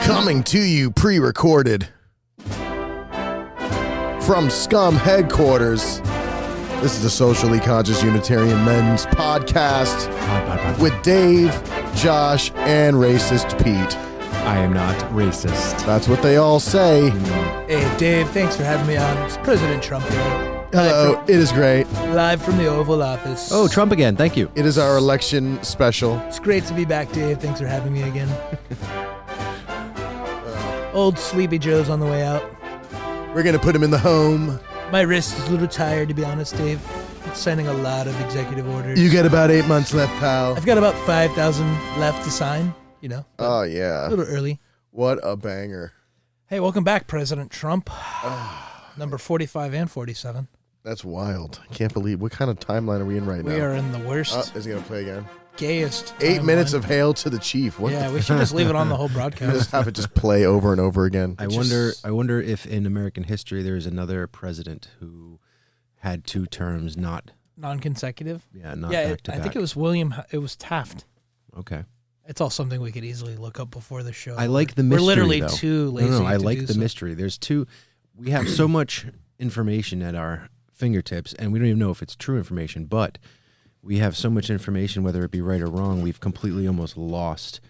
Coming to you pre-recorded from Scum headquarters. This is the Socially Conscious Unitarian Men's Podcast with Dave, Josh, and Racist Pete. I am not racist. That's what they all say. Hey, Dave, thanks for having me on. It's President Trump here. Hello, it is great. Live from the Oval Office. Oh, Trump again. Thank you. It is our election special. It's great to be back, Dave. Thanks for having me again. Old Sleepy Joe's on the way out. We're going to put him in the home. My wrist is a little tired, to be honest, Dave. I'm signing a lot of executive orders. You got about 8 months left, pal. I've got about 5,000 left to sign, you know. Oh, yeah. A little early. What a banger. Hey, welcome back, President Trump. Number 45 and 47. That's wild. I can't believe. What kind of timeline are we in right now? We are in the worst, is he going to play again? gayest 8 minutes timeline. of Hail to the Chief. What Yeah, the we should just leave it on the whole Just broadcast. have it just play over and over again. I wonder if in American history there is another president who had 2 terms not Non-consecutive? back to I back. think it was Taft. Okay. It's all something we could easily look up before the show. I like the mystery. We're literally though. too lazy. No, I to like do the so. mystery. There's 2. We have so much information at our fingertips, and we don't even know if it's true information, but we have so much information, whether it be right or wrong, we've completely almost lost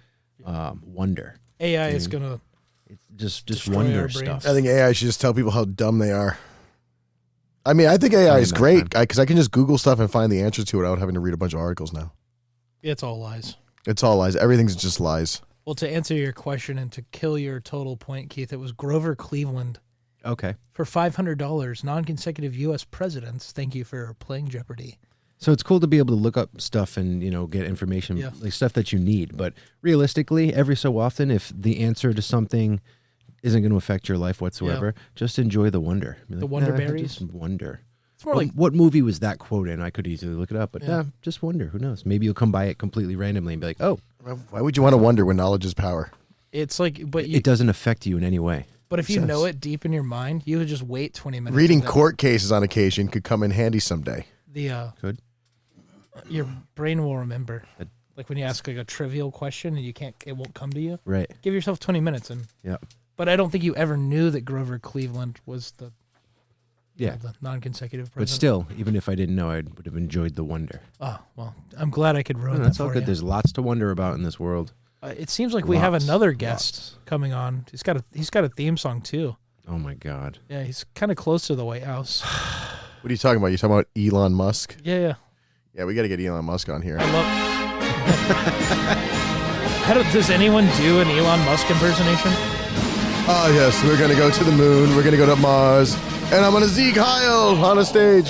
wonder. AI is gonna. It's just Destroy wonder our brains. stuff. I think AI should just tell people how dumb they are. I mean, I think AI is Not great bad. because I can just Google stuff and find the answers to it without having to read a bunch of articles now. It's all lies. It's all lies. Everything's just lies. Well, to answer your question and to kill your total point, Keith, it was Grover Cleveland Okay. for $500. Non-consecutive U.S. presidents. Thank you for playing Jeopardy. So it's cool to be able to look up stuff and, get information, Yeah. like stuff that you need. But realistically, every so often, if the answer to something isn't going to affect your life whatsoever, just enjoy the wonder. Be The like, wonder I could berries? just wonder. It's more like What movie was that quote in? I could easily look it up, but Yeah. just wonder. Who knows? Maybe you'll come by it completely randomly and be like, oh, Why would you want to wonder when knowledge is power? it's like, but you, it doesn't affect you in any way. but if you Makes know sense. it deep in your mind, you would just wait 20 minutes. Reading and then court cases on occasion could come in handy someday. the your brain will remember. Like when you ask like a trivial question and it won't come to you. Right. Give yourself 20 minutes and. Yeah. But I don't think you ever knew that Grover Cleveland was the Yeah. the non-consecutive But president. still, even if I didn't know, I would have enjoyed the wonder. Oh, well, I'm glad I could ruin that That's all for good. you. There's lots to wonder about in this world. It seems like we have Lots, another guest lots. coming on. He's got a theme song too. Oh, my God. Yeah, he's kind of close to the White House. What are you talking about? You talking about Elon Musk? Yeah. Yeah, we got to get Elon Musk on here. I love. Does anyone do an Elon Musk impersonation? Oh, yes, we're going to go to the moon. We're going to go to Mars. And I'm going to Zeke Heil on a stage.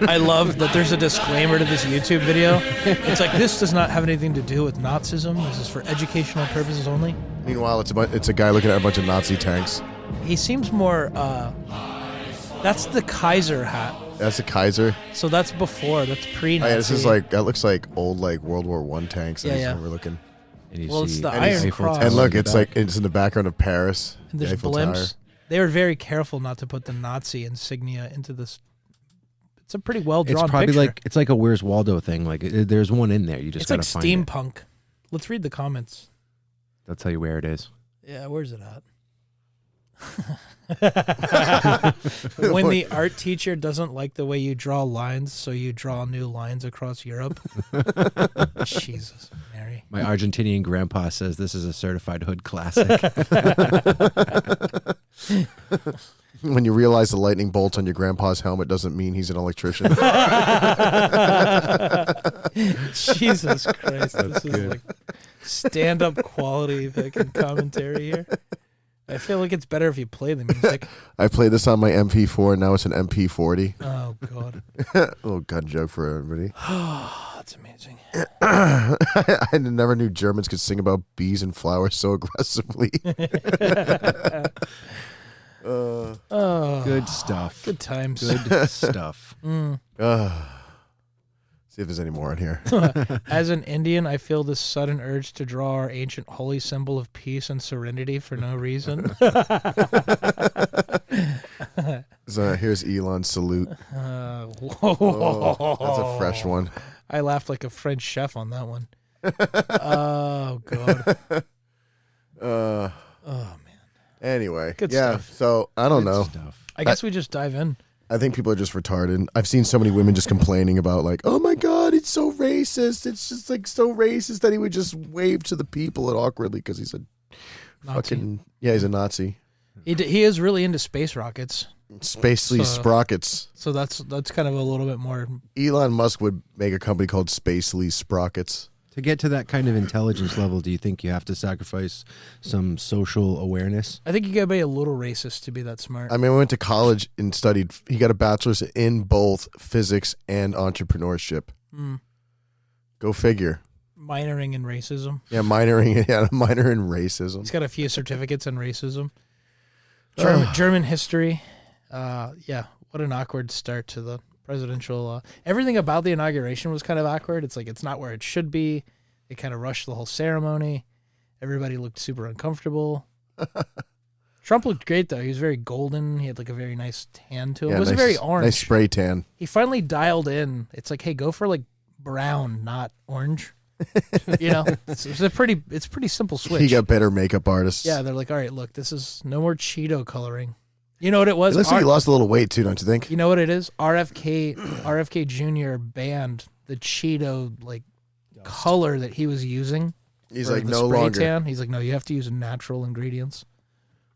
I love that there's a disclaimer to this YouTube video. It's like, this does not have anything to do with Nazism. This is for educational purposes only. Meanwhile, it's a guy looking at a bunch of Nazi tanks. He seems more, that's the Kaiser hat. That's a Kaiser. So that's that's Oh, pre-Nazi. yeah, this is that looks like old World War I tanks. Yeah. We're looking. And you Well, it's see the Eiffel Iron Tower Cross. And look, in it's the back. it's in the background of Paris. And the there's Eiffel blimps. Tower. They were very careful not to put the Nazi insignia into this. It's a pretty well It's drawn probably picture. it's like a Where's Waldo thing. Like there's one in there. You just It's like gotta find it. steampunk. Let's read the comments. They'll tell you where it is. Yeah, where's it at? When the art teacher doesn't like the way you draw lines, so you draw new lines across Europe. Jesus, Mary. My Argentinian grandpa says this is a certified hood classic. When you realize the lightning bolt on your grandpa's helmet doesn't mean he's an electrician. Jesus Christ. This is like stand-up quality fucking commentary here. I feel like it's better if you play the music. I played this on my MP4 and now it's an MP40. Oh, God. A little gun joke for everybody. That's amazing. I never knew Germans could sing about bees and flowers so aggressively. Oh, Good stuff. good times. Good stuff. See if there's any more in here. As an Indian, I feel this sudden urge to draw our ancient holy symbol of peace and serenity for no reason. So here's Elon's salute. Whoa. Oh, that's a fresh one. I laughed like a French chef on that one. Oh, God. Oh, man. Anyway. Good yeah, stuff. so I don't know. Stuff. I guess we just dive in. I think people are just retarded. I've seen so many women just complaining about like, oh my God, it's so racist. It's just like so racist that he would just wave to the people awkwardly because he's a Nazi. he's a Nazi. He is really into space rockets. Spacely Sprockets. So that's kind of a little bit more. Elon Musk would make a company called Spacely Sprockets. To get to that kind of intelligence level, do you think you have to sacrifice some social awareness? I think you gotta be a little racist to be that smart. I mean, we went to college and studied. He got a bachelor's in both physics and entrepreneurship. Go figure. Minoring in racism. Yeah, minor in racism. He's got a few certificates in racism. German history. Yeah, what an awkward start to the presidential. Everything about the inauguration was kind of awkward. It's like it's not where it should be. They kind of rushed the whole ceremony. Everybody looked super uncomfortable. Trump looked great though. He was very golden. He had like a very nice tan to him. It wasn't very orange. Nice spray tan. He finally dialed in. It's like, hey, go for like brown, not orange. You know, it's a pretty simple switch. He got better makeup artists. Yeah, they're like, all right, look, this is no more Cheeto coloring. You know what it was? It looks like he lost a little weight too, don't you think? You know what it is? RFK Jr. banned the Cheeto like color that he was using. He's for like the no spray longer. tan. He's like, no, you have to use natural ingredients.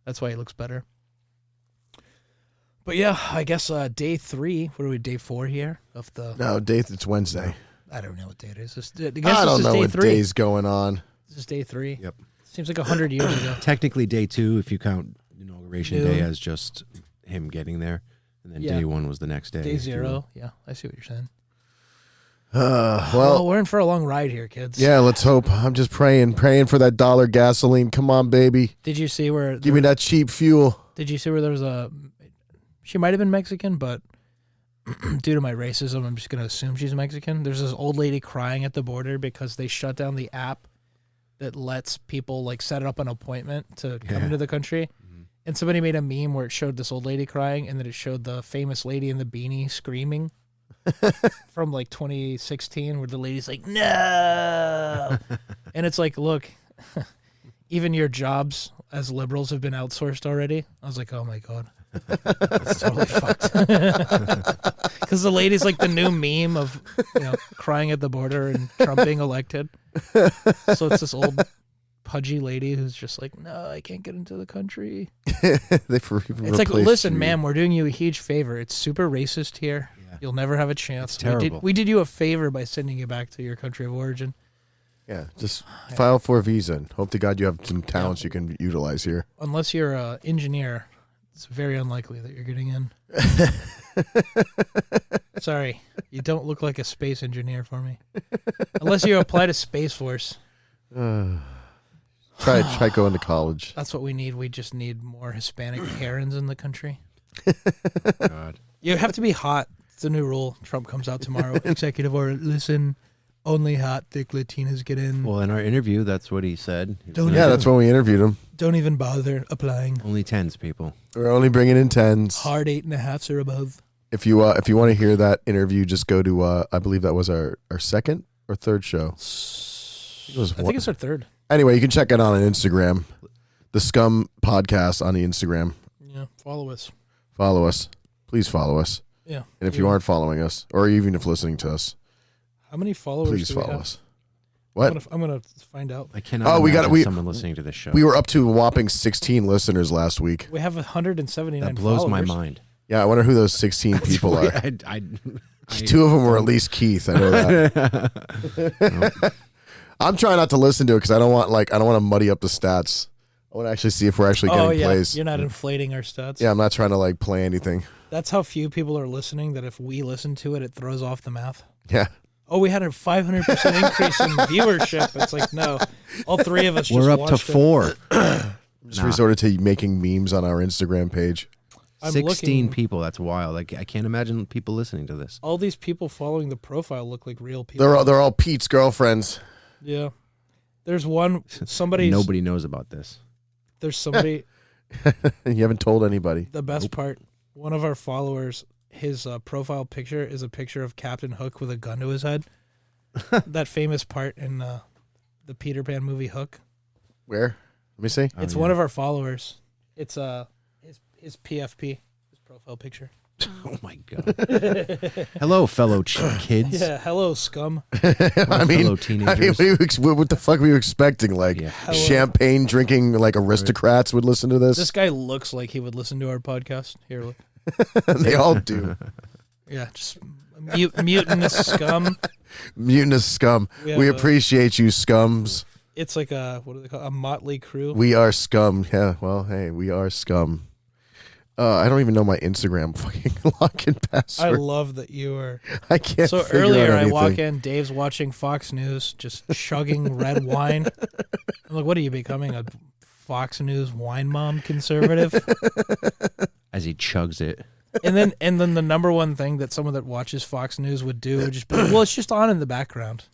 That's why he looks better. But yeah, I guess day 3. What are we? Day 4 here of the? No, it's Wednesday. I don't know what day it is. I don't know what day's going on. This is day 3. Yep. Seems like 100 years ago. Technically day 2 if you count inauguration Noon. day as just him getting there. And then day 1 was the next day. Day 0. Yeah, I see what you're saying. Well, we're in for a long ride here, kids. yeah, let's hope. I'm just praying for that dollar gasoline. Come on, baby. Did you see where? Give me that cheap fuel. Did you see where there was a? She might have been Mexican, but due to my racism, I'm just going to assume she's Mexican. There's this old lady crying at the border because they shut down the app that lets people like set up an appointment to come into the country. Mm-hmm. And somebody made a meme where it showed this old lady crying, and then it showed the famous lady in the beanie screaming from like 2016, where the lady's like, "No," and it's like, look, even your jobs as liberals have been outsourced already. I was like, oh my God. That's totally fucked. Because the lady's like the new meme of, crying at the border and Trump being elected. So it's this old pudgy lady who's just like, no, I can't get into the country. It's like, listen, ma'am, we're doing you a huge favor. It's super racist here. Yeah. You'll never have a chance. It's terrible. We did you a favor by sending you back to your country of origin. Yeah, just file for a visa and hope to God you have some talents you can utilize here. Unless you're an engineer, it's very unlikely that you're getting in. Sorry, you don't look like a space engineer for me. Unless you apply to Space Force. Try going to college. That's what we need. We just need more Hispanic Karens in the country. God. You have to be hot. It's a new rule. Trump comes out tomorrow. Executive order. Listen, only hot, thick Latinas get in. Well, in our interview, that's what he said. That's when we interviewed him. Don't even bother applying. Only 10s, people. We're only bringing in 10s. Hard 8.5s or above. If you want to hear that interview, just go to I believe that was our second or third show. I think it's our third. Anyway, you can check it out on Instagram. The Scum Podcast on the Instagram. Yeah, follow us. Follow us. Please follow us. Yeah. And if you aren't following us, or even if listening to us, how many followers please do we follow have? us. What? I'm gonna find out. I cannot imagine someone listening to this show. We were up to a whopping 16 listeners last week. We have 179 That blows followers. my mind. Yeah, I wonder who those 16 people are. Two of them were at least Keith. I know that. I'm trying not to listen to it because I don't want to muddy up the stats. I want to actually see if we're actually getting plays. You're not inflating our stats. Yeah, I'm not trying to play anything. That's how few people are listening, that if we listen to it, it throws off the math. Yeah. Oh, we had a 500% increase in viewership. It's like, no, all three of us just We're up to 4. Just resorted to making memes on our Instagram page. 16 people. That's wild. I can't imagine people listening to this. All these people following the profile look like real people. They're all Pete's girlfriends. Yeah. There's somebody. Nobody knows about this. There's somebody. You haven't told anybody. The best part, one of our followers, his profile picture is a picture of Captain Hook with a gun to his head. That famous part in the Peter Pan movie Hook. Where? Let me see. It's one of our followers. It's his PFP, his profile picture. Oh my god! Hello, fellow kids. Yeah, hello, scum. Fellow teenagers. What the fuck were you expecting? Like champagne drinking, like aristocrats would listen to this? This guy looks like he would listen to our podcast. Here, look. They all do. Yeah, just mutinous scum. Mutinous scum. We appreciate you, scums. It's like what do they call it? A motley crew. We are scum. Yeah, well, hey, we are scum. I don't even know my Instagram fucking login password. I love that you are. I can't. So figure earlier, out I anything. walk in. Dave's watching Fox News, just chugging red wine. I'm like, "What are you becoming, a Fox News wine mom conservative?" As he chugs it. And then the number one thing that someone that watches Fox News would do would just be, well, it's just on in the background.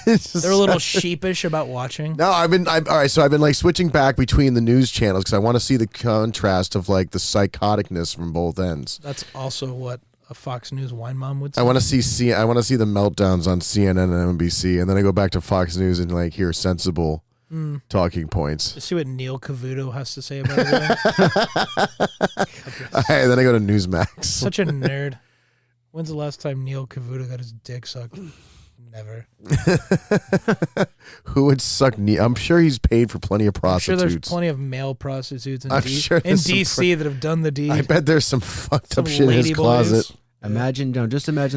They're a little sheepish about watching. No, all right. So I've been like switching back between the news channels because I want to see the contrast of like the psychoticness from both ends. That's also what a Fox News wine mom would say. I want to see the meltdowns on CNN and NBC, and then I go back to Fox News and like hear sensible talking points. To see what Neil Cavuto has to say about everything. Hey, then I go to Newsmax. Such a nerd. When's the last time Neil Cavuto got his dick sucked? Never. Who would suck Neil? I'm sure he's paid for plenty of prostitutes. I'm sure there's plenty of male prostitutes in, sure in DC that have done the deed. I bet there's some fucked up shit in his closet. Just imagine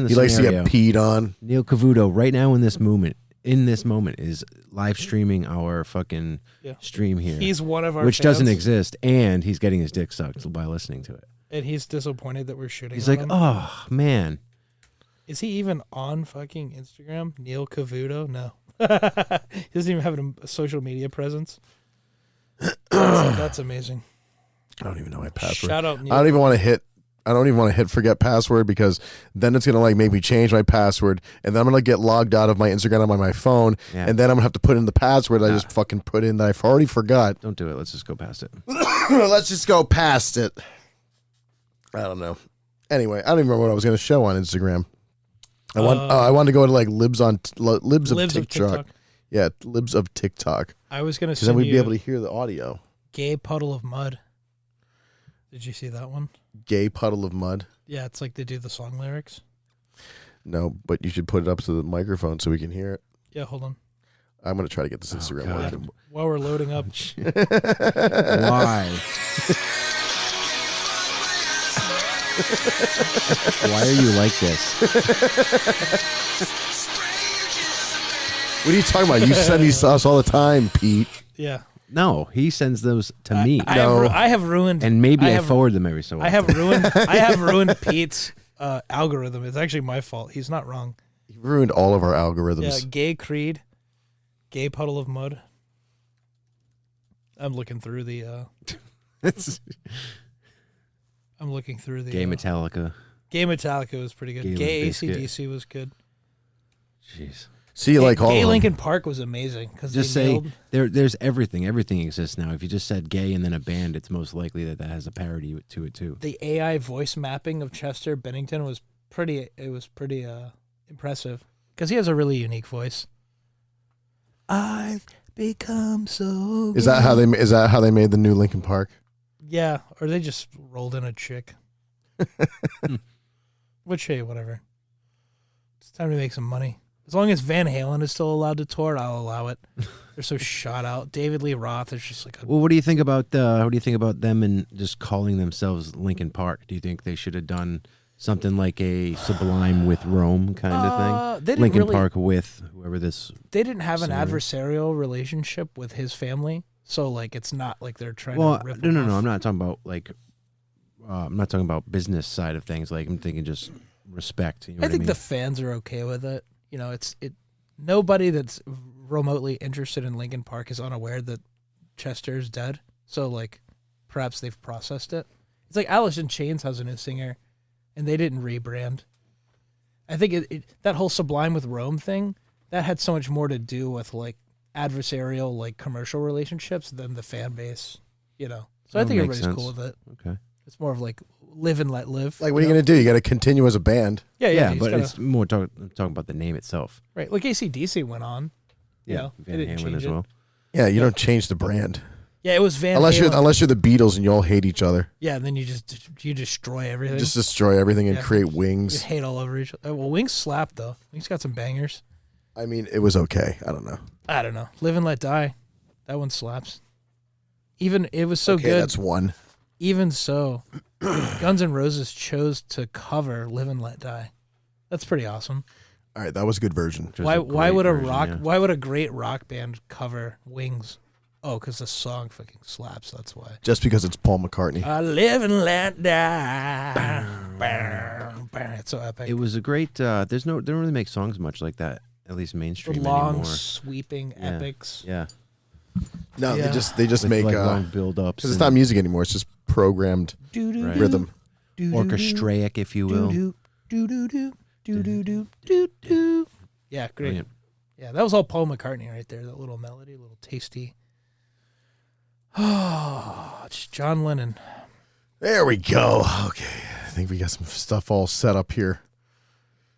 the He likes to scenario. get peed on. Neil Cavuto right now in this moment is live streaming our fucking stream here. He's one of our which fans, doesn't exist, and he's getting his dick sucked by listening to it. and he's disappointed that we're shooting. He's on like, him. oh man, Is he even on fucking Instagram? Neil Cavuto? No. He doesn't even have a social media presence. That's amazing. I don't even know my password. Shout out Neil. I don't even want to hit forget password because then it's gonna like make me change my password, and then I'm gonna get logged out of my Instagram on my phone, and then I'm gonna have to put in the password I just fucking put in that I've already forgot. don't do it. Let's just go past it. Let's just go past it. I don't know. Anyway, I don't even remember what I was gonna show on Instagram. I wanted to go to like libs of TikTok. Yeah, libs of TikTok. I was gonna Because then send we'd you be able to hear the audio. Gay Puddle of Mud. Did you see that one? Gay puddle of mud. Yeah, it's like they do the song lyrics. No, but you should put it up to the microphone so we can hear it. Yeah, hold on. I'm gonna try to get this Instagram God. working. While we're loading up. Why? Why are you like this? What are you talking about? You send these to us all the time, Pete. Yeah. No, he sends those to me, I have ruined. and maybe I forward them every so often. I have ruined Pete's algorithm. It's actually my fault. He's not wrong. You ruined all of our Yeah, algorithms. Gay Creed, Gay Puddle of Mud. I'm looking through the. I'm looking through the. Gay Metallica. Gay Metallica was pretty good. Gay Gay Limp Bizkit. AC/DC was good. Jeez. See, like all Gay of them. Lincoln Park was amazing because Just say there's everything. Everything exists now. If you just said gay and then a band, it's most likely that has a parody to it too. the AI voice mapping of Chester Bennington was pretty. It was pretty impressive because he has a really unique voice. I've become so. Is that how they made the new Linkin Park? Yeah, or they just rolled in a chick. Which, hey, whatever. It's time to make some money. As long as Van Halen is still allowed to tour, I'll allow it. They're so shot out. David Lee Roth is just like a... Well, what do you think about them and just calling themselves Linkin Park? Do you think they should have done something like a Sublime with Rome kind of they thing? didn't Linkin really- Park with whoever this... They didn't have an singer. adversarial relationship with his family, so like it's not like they're trying Well, to rip no. him off. I'm not talking about like... I'm not talking about business side of things. Like I'm thinking just respect. You know I what think mean? the fans are okay with it. You know, it's nobody that's remotely interested in Linkin Park is unaware that Chester's dead. So like, perhaps they've processed it. It's like Alice in Chains has a new singer, and they didn't rebrand. I think that whole Sublime with Rome thing that had so much more to do with like adversarial like commercial relationships than the fan base. You know, so I That think makes everybody's sense. cool with it. Okay. It's more of like live and let live. Like, what are you going to do? You got to continue as a band. Yeah, but it's more talking about the name itself. Right. Like AC/DC went on. Yeah, Van Halen as well. Yeah, you don't change the brand. Yeah, it was Van unless Halen. Unless you're the Beatles and you all hate each other. Yeah, and then you destroy everything. Just destroy everything and create Wings. You hate all over each other. Well, Wings slapped though. Wings got some bangers. I mean, it was okay. I don't know. Live and Let Die. That one slaps. Even it was so good. That's one. Even so, Guns N' Roses chose to cover Live and Let Die. That's pretty awesome. All right, that was a good version. Why would why would a great rock band cover Wings? Oh, because the song fucking slaps. That's why. Just because it's Paul McCartney. I live and let die. It's so epic. It was a great. They don't really make songs much like that, at least mainstream the long, anymore. sweeping epics. Yeah. No, Yeah. they just With make like long build-ups. because it's not music anymore. It's just programmed rhythm. Orchestraic, if you will. Yeah, great. Brilliant. Yeah, that was all Paul McCartney right there. That little melody, a little tasty. Oh, it's John Lennon. There we go. Okay, I think we got some stuff all set up here.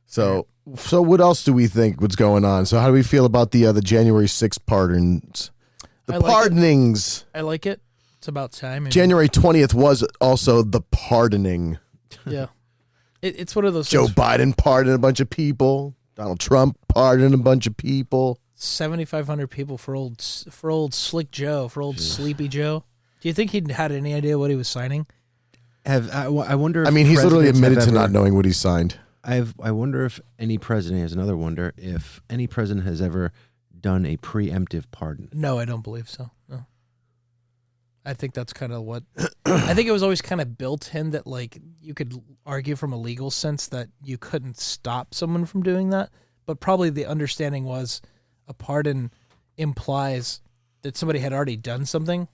So what else do we think was going on? So how do we feel about the January 6th pardons? The pardonings. I like it. It's about time. January 20th was also the pardoning. Yeah. It's one of those Joe things. Biden pardoned a bunch of people. Donald Trump pardoned a bunch of people. 7,500 people for old Slick Joe, for old Sleepy Joe. Do you think he had any idea what he was signing? I wonder. If I mean, he's literally presidents admitted have to ever- not knowing what he signed. I wonder if any president, here's another wonder, if any president has ever done a preemptive pardon. No, I don't believe so. No. I think that's kind of what I think it was always kind of built in that, like, you could argue from a legal sense that you couldn't stop someone from doing that, but probably the understanding was a pardon implies that somebody had already done something.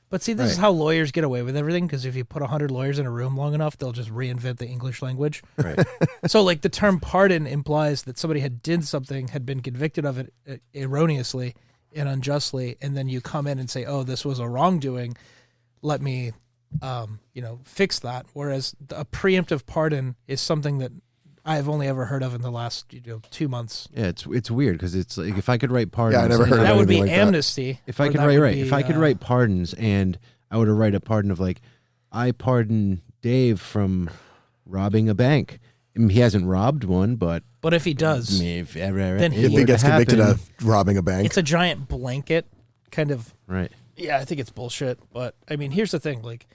But see, this is how lawyers get away with everything, because if you put 100 lawyers in a room long enough, they'll just reinvent the English language. Right. So, like, the term pardon implies that somebody had been convicted of it erroneously and unjustly, and then you come in and say, oh, this was a wrongdoing, let me fix that. Whereas a preemptive pardon is something that I've only ever heard of in the last 2 months. Yeah, it's weird because it's like if I could write pardons. Yeah, I never heard of That would be anything like amnesty. If I or could that write would be, if I could write pardons, and I would write a pardon of like, I pardon Dave from robbing a bank. I mean, he hasn't robbed one, but if he does, if If he gets convicted of robbing a bank. it's a giant blanket kind of. right. Yeah, I think it's bullshit. But I mean, here's the thing: like,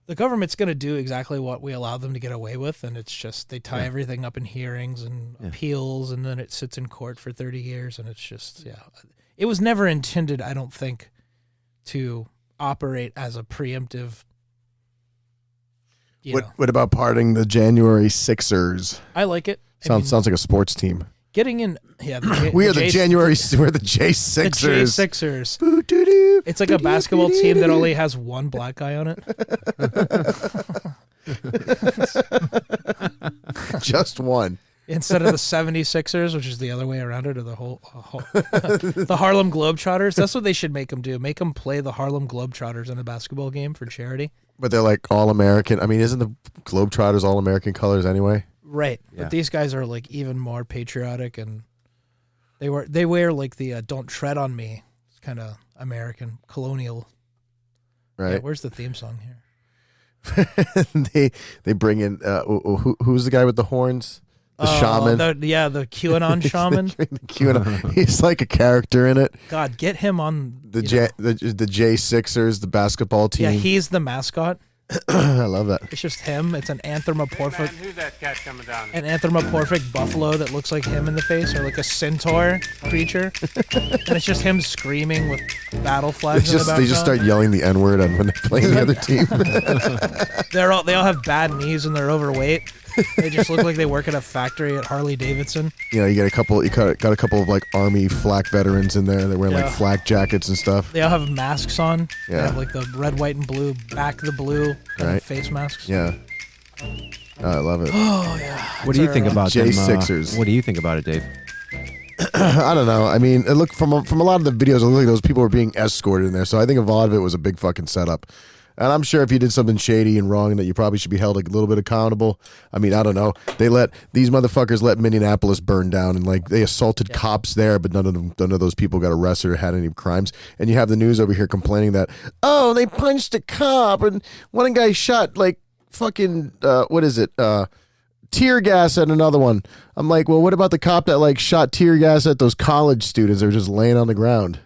the government's going to do exactly what we allow them to get away with, and it's just they tie everything up in hearings and appeals, and then it sits in court for 30 years, and it's just it was never intended, I don't think, to operate as a preemptive. What about pardoning the January Sixers? I like it. Sounds like a sports team. Getting in, We're the J Sixers. The J-Sixers. Boo-doo-doo. It's like a basketball team that only has one black guy on it. Just one. Instead of the 76ers, which is the other way around it, or the whole the Harlem Globetrotters. That's what they should make them do. Make them play the Harlem Globetrotters in a basketball game for charity. But they're like all-American. I mean, isn't the Globetrotters all-American colors anyway? Right. Yeah. But these guys are like even more patriotic, and they wear like the "Don't Tread on Me." It's kind of American colonial. Right. Yeah, where's the theme song here? they bring in who's the guy with the horns? The shaman. The QAnon shaman. The QAnon. He's like a character in it. God, get him on The J Sixers, the basketball team. Yeah, he's the mascot. I love that. It's just him. It's an anthropomorphic. Who's that cat coming down? An anthropomorphic buffalo that looks like him in the face, or like a centaur creature, and it's just him screaming with battle flags. They just start yelling the N-word when they're playing the other team. They all have bad knees and they're overweight. They just look like they work at a factory at Harley Davidson. You know, you got a couple of like army flak veterans in there. They're wearing like flak jackets and stuff. They all have masks on. Yeah. They have like the red, white, and blue, back the blue Right. face masks. Yeah. I love it. Oh yeah. What do you think about them? J-Sixers. What do you think about it, Dave? I don't know. I mean, it looked from a lot of the videos, it looked like those people were being escorted in there. So I think a lot of it was a big fucking setup. And I'm sure if you did something shady and wrong, that you probably should be held a little bit accountable. I mean, I don't know. These motherfuckers let Minneapolis burn down, and like they assaulted cops there, but none of those people got arrested or had any crimes. And you have the news over here complaining that, oh, they punched a cop, and one guy shot like fucking tear gas at another one. I'm like, well, what about the cop that like shot tear gas at those college students that were just laying on the ground?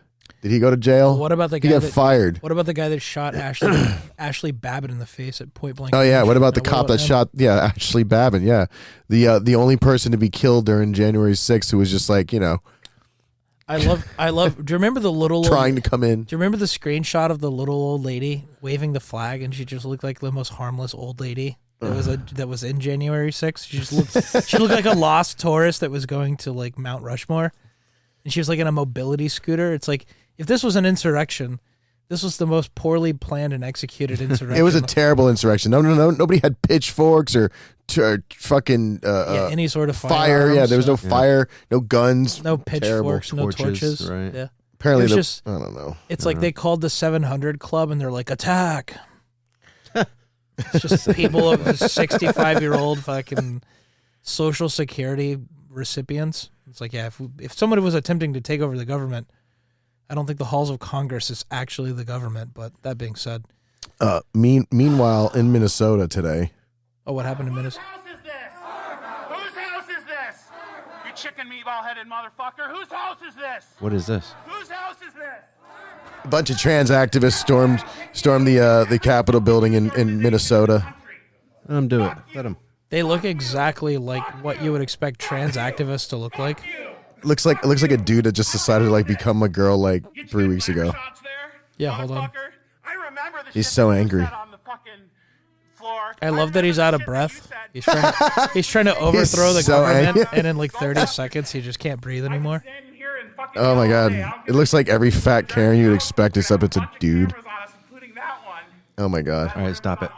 Did he go to jail? What about the guy he got fired? What about the guy that shot Ashley Babbitt in the face at point blank? Oh yeah, what about the cop that shot Ashley Babbitt? Yeah, the only person to be killed during January 6th who was just like, you know, I love. Do you remember the little trying to come in? Do you remember the screenshot of the little old lady waving the flag, and she just looked like the most harmless old lady that was in January 6th? She looked like a lost tourist that was going to like Mount Rushmore, and she was like in a mobility scooter. It's like, if this was an insurrection, this was the most poorly planned and executed insurrection. It was a terrible insurrection. No, nobody had pitchforks or fucking any sort of fire. Yeah, there was no fire, no guns, no pitchforks, no torches. Right. Yeah. Apparently, I don't know. It's like they called the 700 Club, and they're like, attack. It's just people of 65-year-old fucking Social Security recipients. It's like, yeah, if somebody was attempting to take over the government, I don't think the halls of Congress is actually the government. But that being said, meanwhile in Minnesota today. Oh, what happened in Minnesota? Whose house is this? Whose house is this? You chicken meatball-headed motherfucker. Whose house is this? What is this? Whose house is this? A bunch of trans activists stormed the Capitol building in Minnesota. Let them do it. Let them. They look exactly like what you would expect trans activists to look like. Looks like a dude that just decided to like become a girl like 3 weeks ago. Yeah, hold on. He's so angry. I love that he's out of breath. He's trying to overthrow the government, and in like 30 seconds he just can't breathe anymore. Oh my god! It looks like every fat Karen you'd expect, except it's a dude. Oh my god! All right, stop it.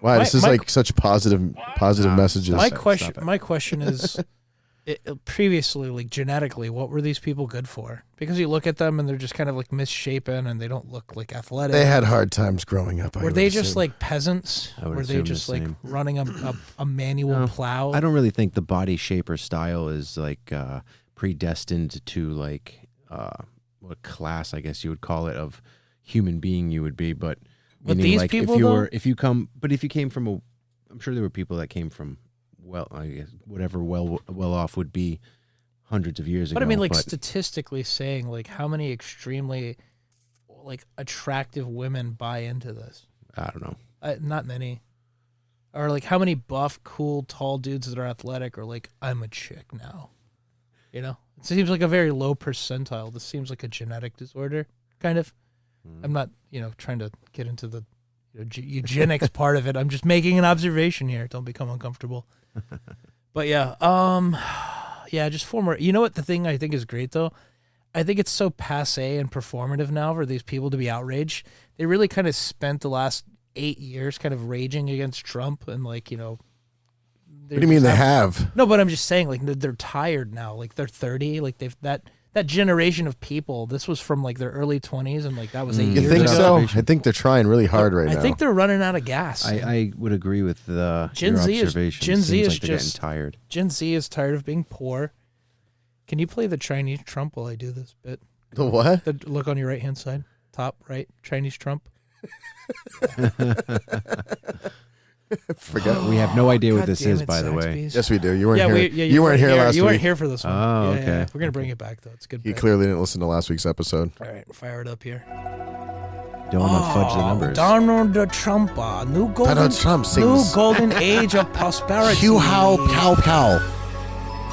Wow, this is like such positive messages. My question is, previously, like genetically, what were these people good for? Because you look at them and they're just kind of like misshapen and they don't look like athletic. They had hard times growing up. Were they just like peasants? Were they just like running a manual plow? I don't really think the body shape or style is like predestined to like what class, I guess you would call it, of human being you would be. But these like people, if you came from I'm sure there were people that came from, well, I guess whatever well off would be hundreds of years ago. But I mean, like statistically saying, like how many extremely like attractive women buy into this? I don't know. Not many. Or like how many buff, cool, tall dudes that are athletic are like, I'm a chick now. You know, it seems like a very low percentile. This seems like a genetic disorder, kind of. I'm not, trying to get into the eugenics part of it. I'm just making an observation here. Don't become uncomfortable. But yeah, just former. You know what the thing I think is great though? I think it's so passé and performative now for these people to be outraged. They really kind of spent the last 8 years kind of raging against Trump and like, what do you mean they have? No, but I'm just saying like they're tired now. Like they're 30. Like they've that generation of people. This was from like their early 20s, and like that was 8 years ago. You think so? I think they're trying really hard right now. I think they're running out of gas. I would agree with your Gen Z is getting tired. Gen Z is tired of being poor. Can you play the Chinese Trump while I do this bit? The what? Look on your right hand side, top right, Chinese Trump. Forgot. We have no idea what this is, by the way. Yes, we do. You weren't here. You weren't here last week. You weren't here for this one. Oh, okay. Yeah. We're gonna bring it back though. It's good. You clearly didn't listen to last week's episode. All right, fire it up here. Don't fudge the numbers. Donald Trump, new golden age of prosperity. Hugh how pow pow.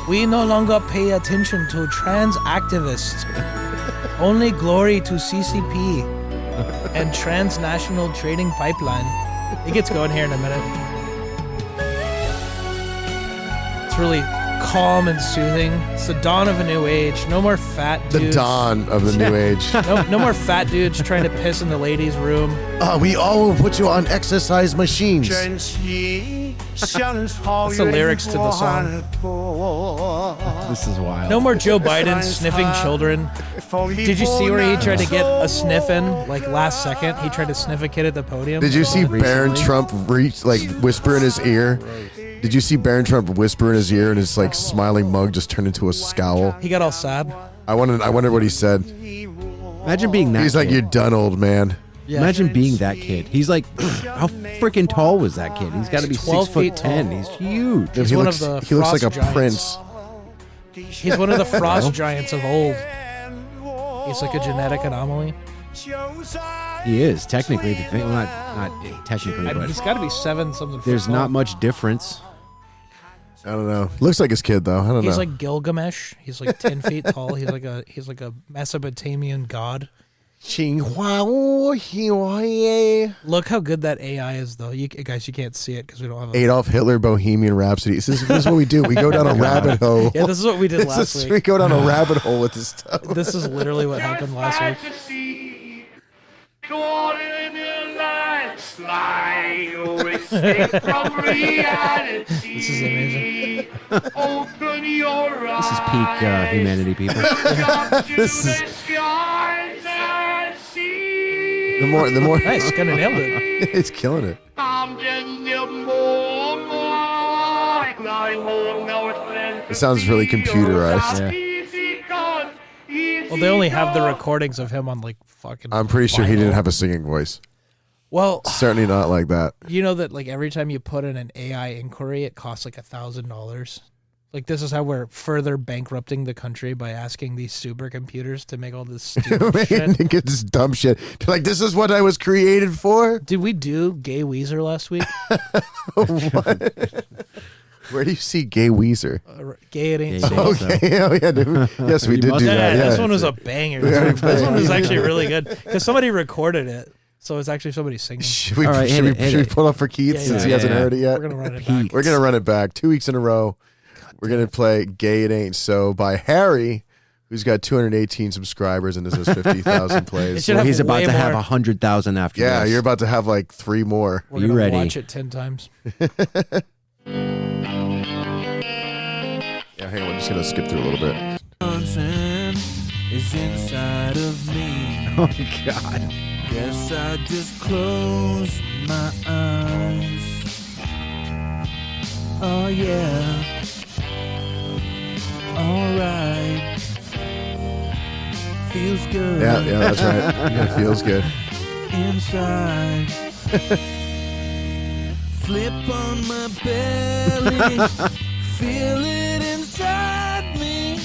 We no longer pay attention to trans activists. Only glory to CCP and transnational trading pipeline. It gets going here in a minute. It's really calm and soothing. It's the dawn of a new age. No more fat dudes. The dawn of the new age. No more fat dudes trying to piss in the ladies' room. We all will put you on exercise machines. Gen Z That's the lyrics to the song. This is wild. No more Joe Biden sniffing children. Did you see where he tried to get a sniff in, like last second? He tried to sniff a kid at the podium. Did you see Barron Trump whisper in his ear? Did you see Barron Trump whisper in his ear, and his like smiling mug just turned into a scowl? He got all sad. I wondered what he said. Imagine being that. He's kid. like, "You're done, old man." Yeah. Imagine being that kid. He's like, how freaking tall was that kid? He's got to be 12 feet 6'10". tall. He's huge. He's he one looks, of the he looks like a frost prince. He's one of the frost giants of old. He's like a genetic anomaly. He is technically. If you think, well, not technically, but He's got to be 7 something. there's foot tall. not much difference. I don't know. Looks like his kid though. I don't know. He's like Gilgamesh. He's like 10 feet tall. He's like a Mesopotamian god. Look how good that AI is, though. You guys, you can't see it because we don't have. Adolf Hitler, Bohemian Rhapsody. This is what we do. We go down a rabbit hole. Yeah, this is what we did last We week. go down a rabbit hole with this stuff. This is literally what happened last week. Go on in your life, slide or escape from reality. This is amazing. Open your eyes. This is peak humanity, people. This is the more Nice, kind of nailed it. He's killing it. It sounds really computerized. Well, they only have the recordings of him on like fucking. I'm pretty sure he vinyl. didn't have a singing voice. Well, Certainly not like that. you know that like every time you put in an AI inquiry, it costs like $1,000. Like this is how we're further bankrupting the country by asking these supercomputers to make all this stupid shit. Get this dumb shit. They're like, this is what I was created for. Did we do Gay Weezer last week? What? Where do you see Gay Weezer? Gay it ain't Gay so. it ain't Okay. Oh yeah, dude. Yes, we You did must do have. that. Yeah, Yeah. this one was a banger. This one was actually really good because somebody recorded it, so it's actually somebody singing. Should we, All right, should hit we, it, should hit we it. pull up for Keith Yeah, since yeah, he hasn't yeah. heard it yet? We're gonna run it Pete. back. We're gonna run it back 2 weeks in a row. We're gonna play "Gay It Ain't So" by Harry, who's got 218 subscribers and this has 50,000 It plays. should have He's about way to have more. 100,000 after Yeah, this. you're about to have like 3 more. We're You gonna ready? watch it 10 times. Yeah, hang on. I'm just gonna skip through a little bit. Is inside of me. Oh God. Guess I just close my eyes. Oh yeah. Alright. Feels good. Yeah, that's right. Yeah, it feels good. Inside. Flip on my belly. Feel it inside me.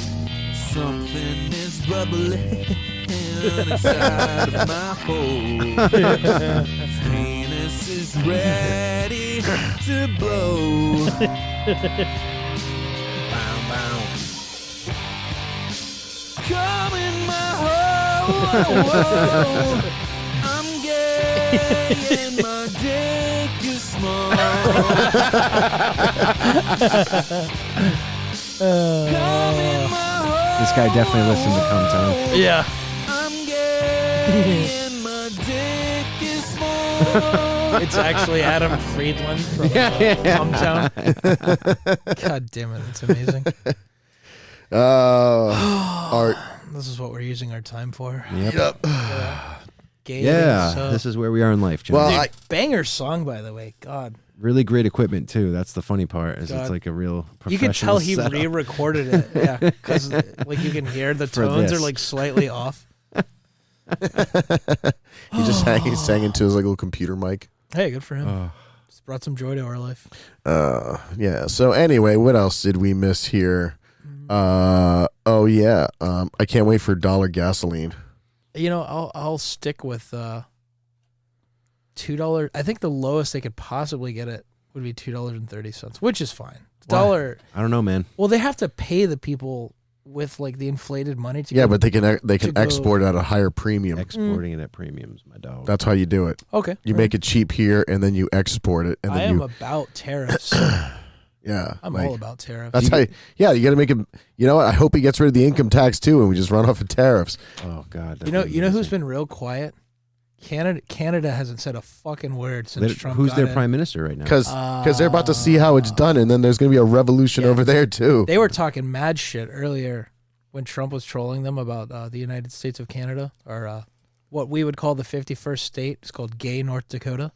Something is bubbling inside of my hole. Venus is ready to blow. Bow, bow. Come in my hole. I'm gay and my dick is small. Come in my hole. This guy definitely listened to Come Town. Yeah. I'm gay and my dick is small. It's actually Adam Friedland from Hometown. God damn it, it's amazing. Art. This is what we're using our time for. Yep. Gay Yeah, so. this is where we are in life, John. Well, Dude, I- banger song, by the way. God. Really great equipment too. That's the funny part. Is God. it's like a real You professional could tell he setup. re-recorded it. Yeah, because like you can hear the For tones this. are like slightly off. He just sang into his like little computer mic. Hey, good for him. It's brought some joy to our life. Yeah. So anyway, what else did we miss here? Oh yeah. I can't wait for $1 gasoline. You know, I'll stick with $2. I think the lowest they could possibly get it would be $2.30, which is fine. Dollar. I don't know, man. Well, they have to pay the people with like the inflated money to Yeah, go- but they can to go- export at a higher premium. Exporting it at premiums, my dog. That's how you do it. Okay. You make it cheap here, and then you export it, and I then am you about tariffs. yeah. I'm like, all about tariffs. That's how. Yeah, you got to make him. You know what? I hope he gets rid of the income tax too, and we just run off of tariffs. Oh God. You know who's been real quiet? Canada hasn't said a fucking word since Trump. Who's got their in. prime minister right now? Because they're about to see how it's done, and then there's going to be a revolution over there too. They were talking mad shit earlier when Trump was trolling them about the United States of Canada, or what we would call the 51st state. It's called gay North Dakota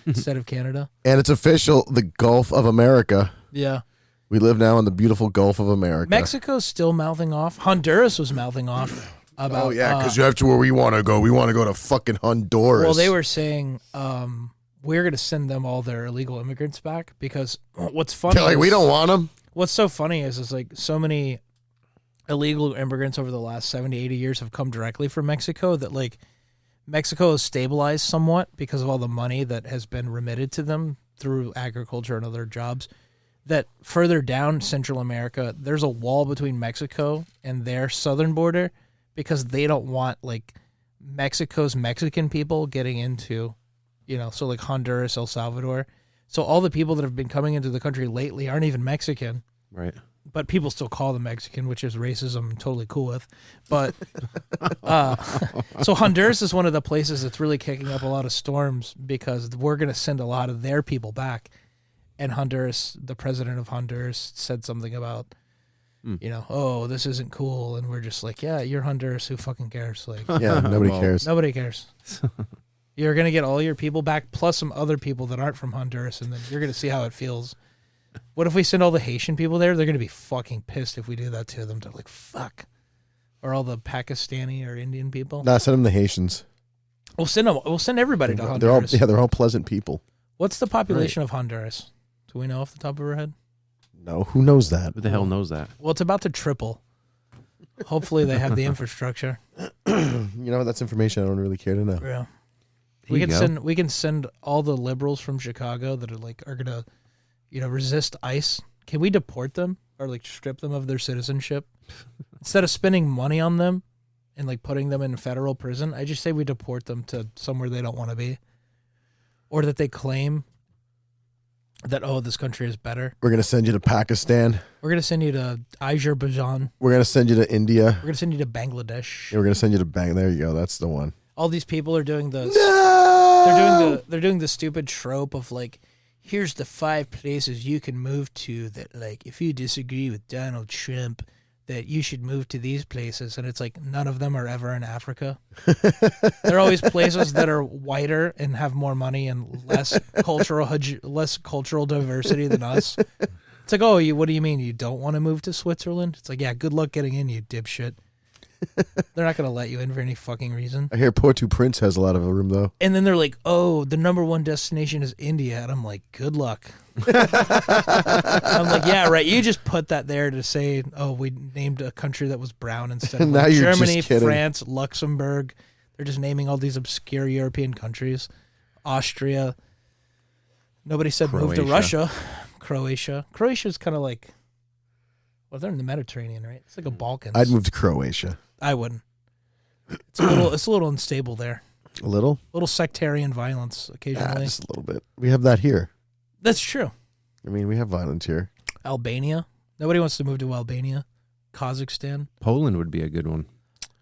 instead of Canada. And it's official, the Gulf of America. Yeah. We live now in the beautiful Gulf of America. Mexico's still mouthing off. Honduras was mouthing off about. Oh yeah, because you have to where we want to go. We want to go to fucking Honduras. Well, they were saying we're going to send them all their illegal immigrants back because what's funny? They're like, we don't want them. What's so funny is like so many illegal immigrants over the last 70, 80 years have come directly from Mexico that like Mexico has stabilized somewhat because of all the money that has been remitted to them through agriculture and other jobs. That further down Central America, there's a wall between Mexico and their southern border because they don't want like Mexico's Mexican people getting into, so like Honduras, El Salvador. So all the people that have been coming into the country lately aren't even Mexican. Right. But people still call them Mexican, which is racism I'm totally cool with. But so Honduras is one of the places that's really kicking up a lot of storms because we're going to send a lot of their people back. And Honduras, the president of Honduras said something about, oh, this isn't cool. And we're just like, yeah, you're Honduras. Who fucking cares? Like, Yeah, nobody cares. Nobody cares. You're going to get all your people back plus some other people that aren't from Honduras. And then you're going to see how it feels. What if we send all the Haitian people there? They're going to be fucking pissed if we do that to them. They're like, fuck. Or all the Pakistani or Indian people. Nah, send them the Haitians. We'll send them. We'll send everybody to Honduras. They're all pleasant people. What's the population of Honduras? Do we know off the top of our head? No, who knows that? Who the hell knows that? Well, it's about to triple. Hopefully they have the infrastructure. That's information I don't really care to know. Yeah. Here We can send all the liberals from Chicago that are gonna, resist ICE. Can we deport them or like strip them of their citizenship? Instead of spending money on them and like putting them in federal prison, I just say we deport them to somewhere they don't want to be. Or that they claim that, this country is better. We're going to send you to Pakistan. We're going to send you to Azerbaijan. We're going to send you to India. We're going to send you to Bangladesh. Yeah, we're going to send you to There you go. That's the one. All these people are doing the they're doing the stupid trope of like, here's the 5 places you can move to that like if you disagree with Donald Trump that you should move to these places, and it's like none of them are ever in Africa. They're always places that are whiter and have more money and less cultural diversity than us. It's like, what do you mean you don't want to move to Switzerland? It's like, yeah, good luck getting in, you dipshit. They're not going to let you in for any fucking reason. I hear Port-au-Prince has a lot of room, though. And then they're like, the number one destination is India. And I'm like, good luck. I'm like, yeah, right. You just put that there to say, we named a country that was brown instead of like Germany, France, Luxembourg. They're just naming all these obscure European countries. Austria. Nobody said move to Russia. Croatia. Croatia's kind of like, they're in the Mediterranean, right? It's like a Balkans. I'd move to Croatia. I wouldn't. It's a little unstable there. A little? A little sectarian violence occasionally. Just a little bit. We have that here. That's true. I mean, we have violence here. Albania. Nobody wants to move to Albania. Kazakhstan. Poland would be a good one.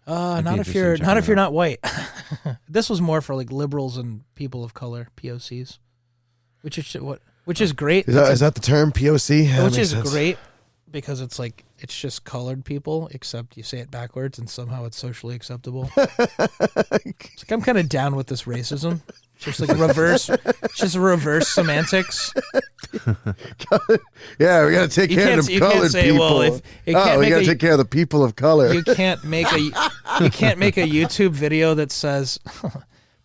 Not if you're not white. This was more for like liberals and people of color, POCs, which is great. Is that the term, POC? Which is great because it's like it's just colored people, except you say it backwards and somehow it's socially acceptable. It's like I'm kind of down with this racism. Just like reverse semantics. Yeah, we got to take care of the colored people. We got to take care of the people of color. You can't make a YouTube video that says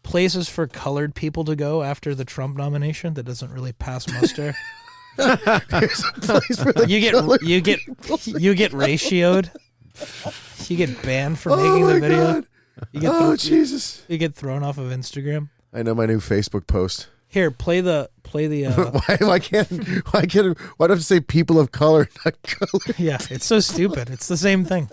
places for colored people to go after the Trump nomination that doesn't really pass muster. There's a place for the you get ratioed. You get banned for making the video. God. Jesus! You get thrown off of Instagram. I know my new Facebook post. Here, play the. Why do I have to say people of color, not color? Yeah, it's so stupid. It's the same thing.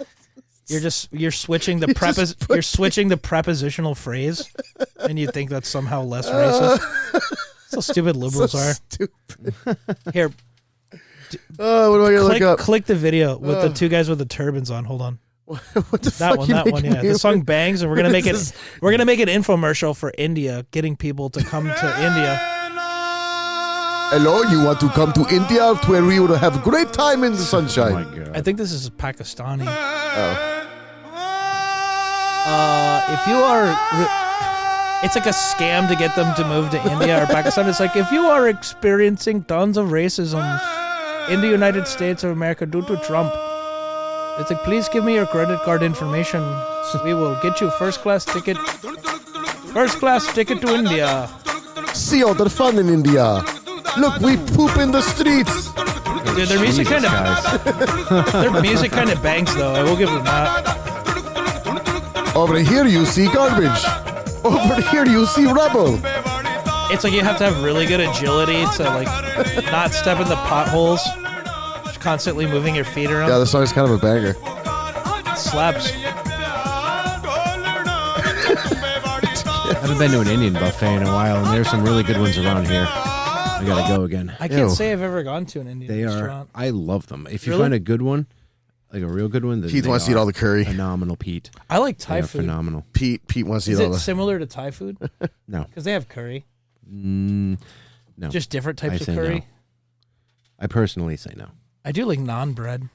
You're switching the prepositional phrase, and you think that's somehow less racist. That's how stupid liberals are. Stupid. Here. What am I gonna look up? Click the video with the 2 guys with the turbans on. Hold on. What the That fuck? one, you that one, making yeah. me- The song bangs, and we're gonna make it. This is- We're gonna make an infomercial for India, getting people to come to India. Hello, you want to come to India where we will have a great time in the Oh my sunshine? god. I think this is Pakistani. Oh. If you are, it's like a scam to get them to move to India or Pakistan. It's like if you are experiencing tons of racism in the United States of America due to Trump, it's like, please give me your credit card information. We will get you first class ticket to India. See all the fun in India. Look, we poop in the streets. Dude, their music Jesus, kind of bangs though. I will give them that. Over here you see garbage. Over here you see rubble. It's like you have to have really good agility to like not step in the potholes. Just constantly moving your feet around. Yeah, this song's kind of a banger. It slaps. I haven't been to an Indian buffet in a while, and there's some really good ones around here. I gotta go again. I can't Ew. say I've ever gone to an Indian They are. restaurant. I love them. If you Really? find a good one, like a real good one, then Pete they wants to eat are all the curry. Phenomenal, Pete. I like They Thai are food. phenomenal. Pete wants to Is eat all it the... similar to Thai food? No, Because they have curry. no. Just different I types of say curry. no. I personally say no. I do like naan bread.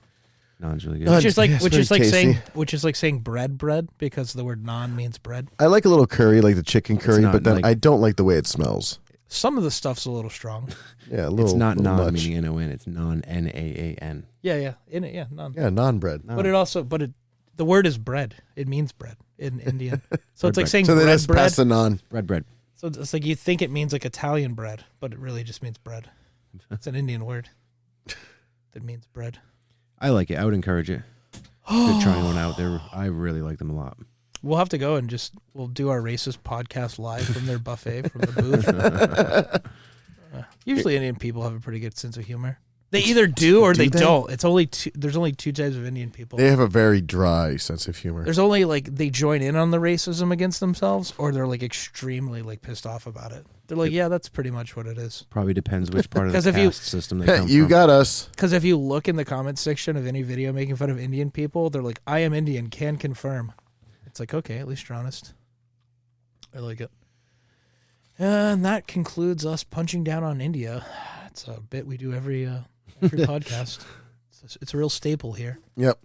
Naan's really good. No, Which is like it's which very is like tasty. saying bread because the word naan means bread. I like a little curry, like the chicken curry, not but then like- I don't like the way it smells. Some of the stuff's a little strong. Yeah, a little. It's not little non much. meaning N-O-N. It's non-N-A-A-N. Yeah. In it, yeah, naan. Yeah, non bread. But the word is bread. It means bread in Indian. So it's like bread. saying So they bread. just pass the non. Bread. So it's like you think it means like Italian bread, but it really just means bread. It's an Indian word that means bread. I like it. I would encourage it. Good trying one out there. I really like them a lot. We'll have to go and we'll do our racist podcast live from their buffet from the booth. Usually Indian people have a pretty good sense of humor. They either do or they they? don't. It's only there's only two types of Indian people. They have a very dry sense of humor. There's only like they join in on the racism against themselves, or they're like extremely like pissed off about it. They're like, yeah, that's pretty much what it is. Probably depends which part of 'Cause the if you- caste system they come You from. got us. Because if you look in the comment section of any video making fun of Indian people, they're like, I am Indian, can confirm. It's like, okay, at least you're honest. I like it. And that concludes us punching down on India. It's a bit we do every podcast. It's a real staple here. Yep.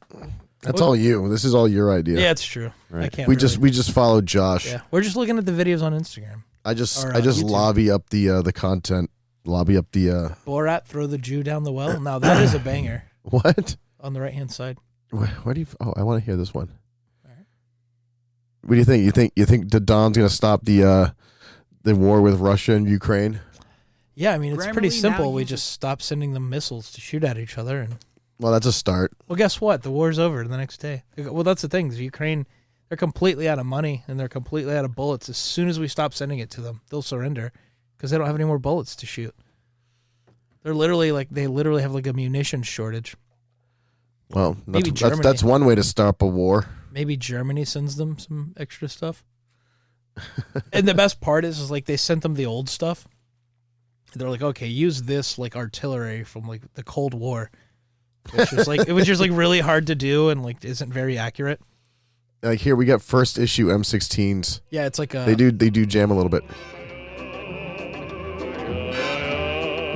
That's all you. This is all your idea. Yeah, it's true. I Right. can't. We really- just followed Josh. Yeah, we're just looking at the videos on Instagram. I just Or, YouTube. Lobby up the content. Lobby up the Borat, throw the Jew down the well. Now that is a banger what? on the right hand side. What do you? Oh, I want to hear this one. What do you think? You think the Don's gonna stop the war with Russia and Ukraine? Yeah, I mean it's pretty Grammarly now simple. We uses- just stop sending them missiles to shoot at each other, and Well, that's a start. well, guess what? The war's over the next day. Well, that's the thing. Ukraine, they're completely out of money and they're completely out of bullets. As soon as we stop sending it to them, they'll surrender because they don't have any more bullets to shoot. They literally have like a munitions shortage. Well, Maybe that's Germany. that's one way to stop a war. Maybe Germany sends them some extra stuff. And the best part is like they sent them the old stuff. They're like, okay, use this like artillery from like the Cold War, which is like really hard to do and like isn't very accurate. Like here, we got first issue M16s. Yeah, it's like a They do jam a little bit.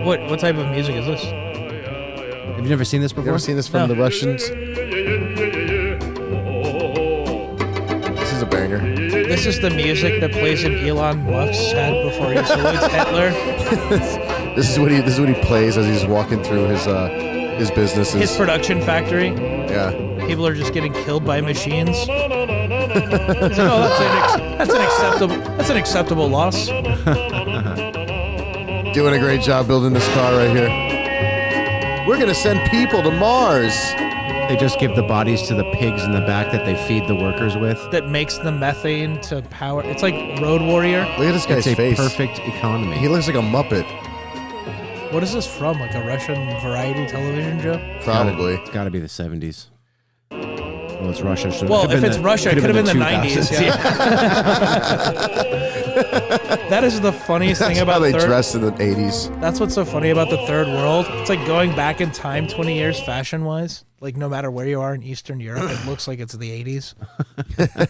What type of music is this? Have you never seen this You before? ever seen this from No. the Russians? This is a banger. This is the music that plays in Elon Musk's head before he salutes Hitler. This is what he plays as he's walking through his businesses. His production factory. Yeah. People are just getting killed by machines. He's like, oh, that's an acceptable loss. Doing a great job building this car right here. We're gonna send people to Mars. They just give the bodies to the pigs in the back that they feed the workers with. That makes the methane to power. It's like Road Warrior. Look at this guy's It's a face. perfect economy. He looks like a Muppet. What is this from? Like a Russian variety television show? Probably. It's got to be the 70s. Well, it's Russia. So Well, if it's Russia, it could have been the 90s. 2000s. Yeah. That is the funniest thing That's about how they third. dressed in the 80s. That's what's so funny about the third world. It's like going back in time 20 years fashion-wise. Like, no matter where you are in Eastern Europe, it looks like it's the 80s.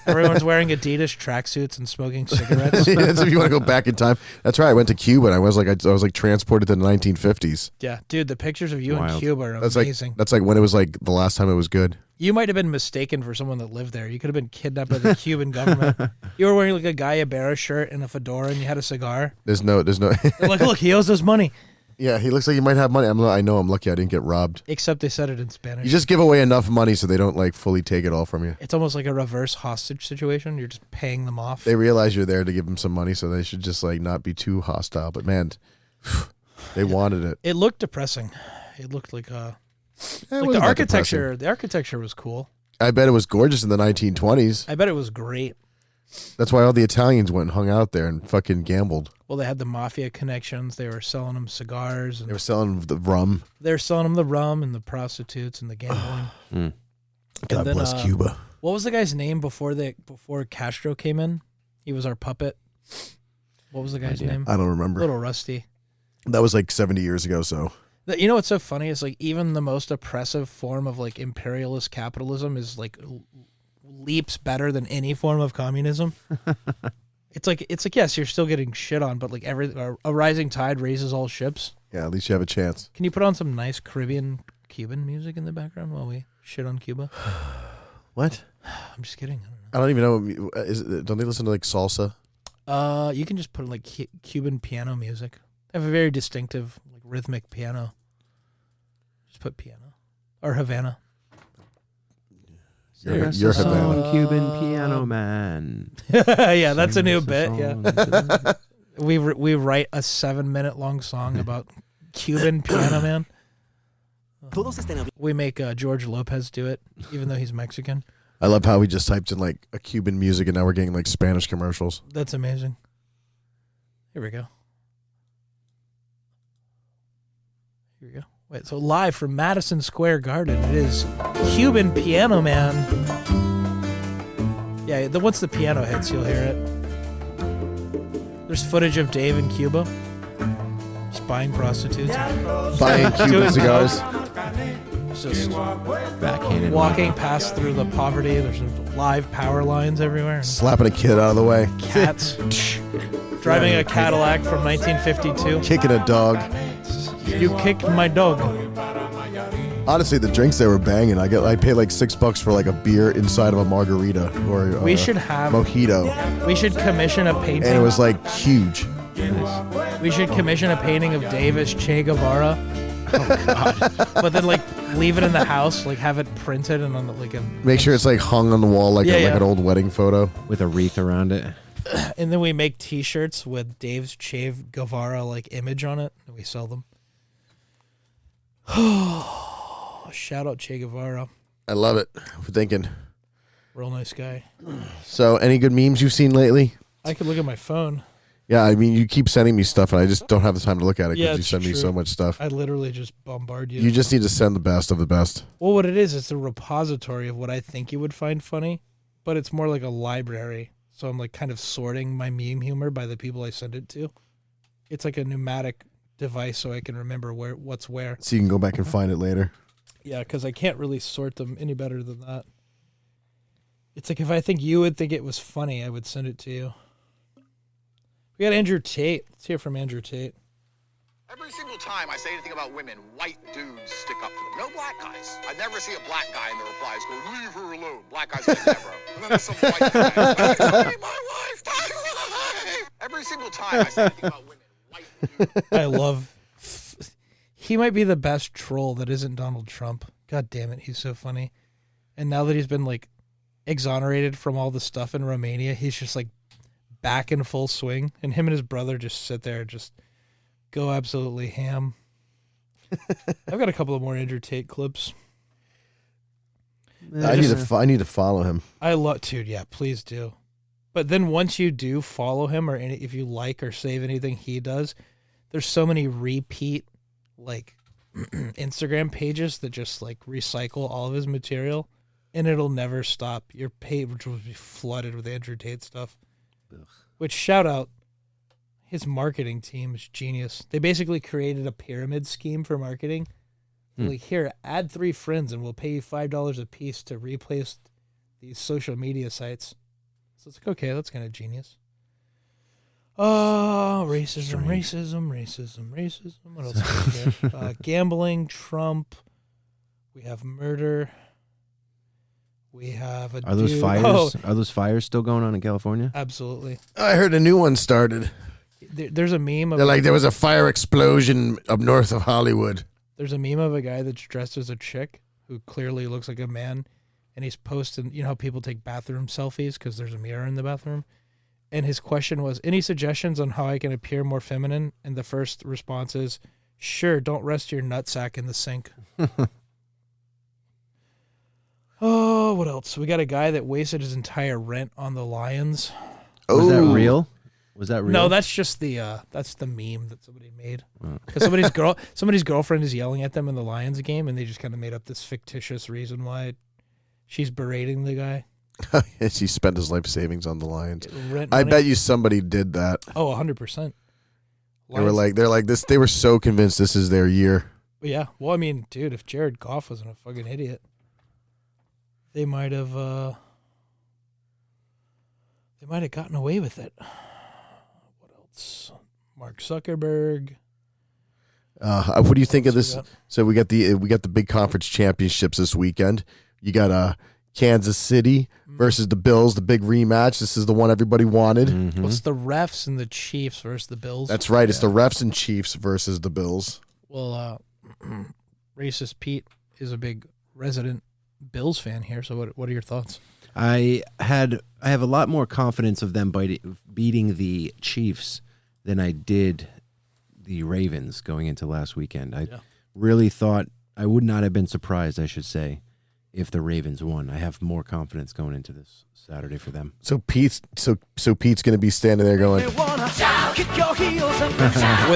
Everyone's wearing Adidas tracksuits and smoking cigarettes. That's if you want to go back in time. That's right. I went to Cuba and I was like transported to the 1950s. Yeah, dude, the pictures of you in Wild. Cuba are That's amazing. that's like when it was like the last time it was good. You might have been mistaken for someone that lived there. You could have been kidnapped by the Cuban government. You were wearing like a Gaia Barra shirt and a fedora, and you had a cigar. There's no. They're like, look, he owes us money. Yeah, he looks like he might have money. I know. I'm lucky I didn't get robbed. Except they said it in Spanish. You just give away enough money so they don't like fully take it all from you. It's almost like a reverse hostage situation. You're just paying them off. They realize you're there to give them some money, so they should just like not be too hostile. But man, they wanted it. It looked depressing. It looked like It like wasn't the that architecture. The architecture was cool. I bet it was gorgeous in the 1920s. I bet it was great. That's why all the Italians went and hung out there and fucking gambled. Well, they had the mafia connections. They were selling them cigars, and They were selling the rum. they were selling them the rum and the prostitutes and the gambling. God then, bless Cuba. What was the guy's name before Castro came in? He was our puppet. What was the guy's name? I don't A remember. little rusty. That was like 70 years ago. So You know what's so funny is like even the most oppressive form of like imperialist capitalism is like leaps better than any form of communism. It's like yes, you're still getting shit on, but like a rising tide raises all ships. yeah, at least you have a chance. Can you put on some nice Caribbean Cuban music in the background while we shit on Cuba? What? I'm just kidding. I don't even know. Don't they listen to like salsa? You can just put like Cuban piano music. They have a very distinctive like rhythmic piano. Just put piano or Havana. You're You're Havana. Cuban piano man. Yeah, that's a Sing new us bit. Yeah, song. we write a 7-minute long song about Cuban piano man. We make George Lopez do it, even though he's Mexican. I love how we just typed in like a Cuban music and now we're getting like Spanish commercials. That's amazing. Here we go. Here we go. Wait, so live from Madison Square Garden, it is Cuban Piano Man. Yeah, once the piano hits, you'll hear it. There's footage of Dave in Cuba. Just buying prostitutes. Buying Cuban Doing cigars. Just Backhanded. walking past through the poverty. There's live power lines everywhere. And Slapping a kid out of the way. cats. Driving a Cadillac from 1952. Kicking a dog. You kicked my dog. Honestly, the drinks they were banging. I pay like $6 for like a beer inside of a margarita or We should have. mojito, We should commission a painting. and it was like huge. We should commission a painting of Dave as Che Guevara. Oh God! But then like leave it in the house, like have it printed and on like a. Make sure it's like hung on the wall like Yeah, like yeah. an old wedding photo. with a wreath around it. And then we make T-shirts with Dave's Che Guevara like image on it, and we sell them. Shout out Che Guevara, I love it. We're thinking. real nice guy. So, any good memes you've seen lately? I could look at my phone. Yeah, I mean, you keep sending me stuff, and I just don't have the time to look at it Yeah, because you it's send me true. so much stuff. I literally just bombard you. You just need to send the best of the best. Well, what it is, it's a repository of what I think you would find funny, but it's more like a library. So I'm like kind of sorting my meme humor by the people I send it to. It's like a pneumatic device so I can remember what's where. So you can go back and find it later. Yeah, because I can't really sort them any better than that. It's like if I think you would think it was funny, I would send it to you. We got Andrew Tate. Let's hear from Andrew Tate. Every single time I say anything about women, white dudes stick up for them. No black guys. I never see a black guy in the replies go, leave her alone. Black guys like that, bro. And then there's some white guy, "Hey, my wife, my wife." Every single time I say anything about women, white dudes. I love... He might be the best troll that isn't Donald Trump. God damn it, he's so funny. And now that he's been, like, exonerated from all the stuff in Romania, he's just, like, back in full swing. And him and his brother just sit there and just go absolutely ham. I've got a couple of more Andrew Tate clips. I need to follow him. I love, dude, yeah, please do. But then once you do follow him, or if you like or save anything he does, there's so many repeat, like, Instagram pages that just, like, recycle all of his material. and it'll never stop. Your page will be flooded with Andrew Tate stuff. Ugh. Which, shout out, his marketing team is genius. They basically created a pyramid scheme for marketing. Like, here, add 3 friends and we'll pay you $5 a piece to replace these social media sites. So it's like, okay, that's kind of genius. Oh, racism. What else is there? Gambling, Trump. We have murder. We have a Are those fires? Oh. Are those fires still going on in California? Absolutely. I heard a new one started. There's a meme of They're like, there was a fire explosion up north of Hollywood. There's a meme of a guy that's dressed as a chick who clearly looks like a man, and he's posting, you know how people take bathroom selfies because there's a mirror in the bathroom? And his question was, any suggestions on how I can appear more feminine? And the first response is, sure, don't rest your nutsack in the sink. Oh, what else? We got a guy that wasted his entire rent on the Lions. Was that real? Was that real? No, that's just that's the meme that somebody made. Because somebody's girlfriend is yelling at them in the Lions game, and they just kind of made up this fictitious reason why she's berating the guy. She spent his life savings on the Lions. Rent I money. bet you somebody did that. Oh, 100%. They're like this. They were so convinced this is their year. Yeah. Well, I mean, dude, if Jared Goff wasn't a fucking idiot, they might have gotten away with it. What else? Mark Zuckerberg. What do you think of this? So we got the big conference championships this weekend. You got Kansas City versus the Bills, the big rematch. This is the one everybody wanted. Mm-hmm. Well, it's the refs and the Chiefs versus the Bills. That's right. It's the refs and Chiefs versus the Bills. Well, Racist Pete is a big resident Bills fan here. So what are your thoughts? I have a lot more confidence of them beating the Chiefs than I did the Ravens going into last weekend. I really thought I would not have been surprised, I should say, if the Ravens won. I have more confidence going into this Saturday for them. So Pete's going to be standing there going, with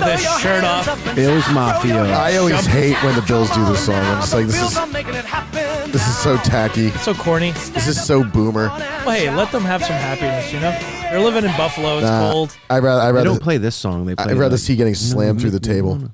his shirt off. Bills Mafia. I always hate when the Bills do this song. I'm just like, this is so tacky. So corny. This is so boomer. Well, hey, let them have some happiness, you know? They're living in Buffalo. It's cold. I'd rather they don't play this song. I'd rather see getting slammed through the table.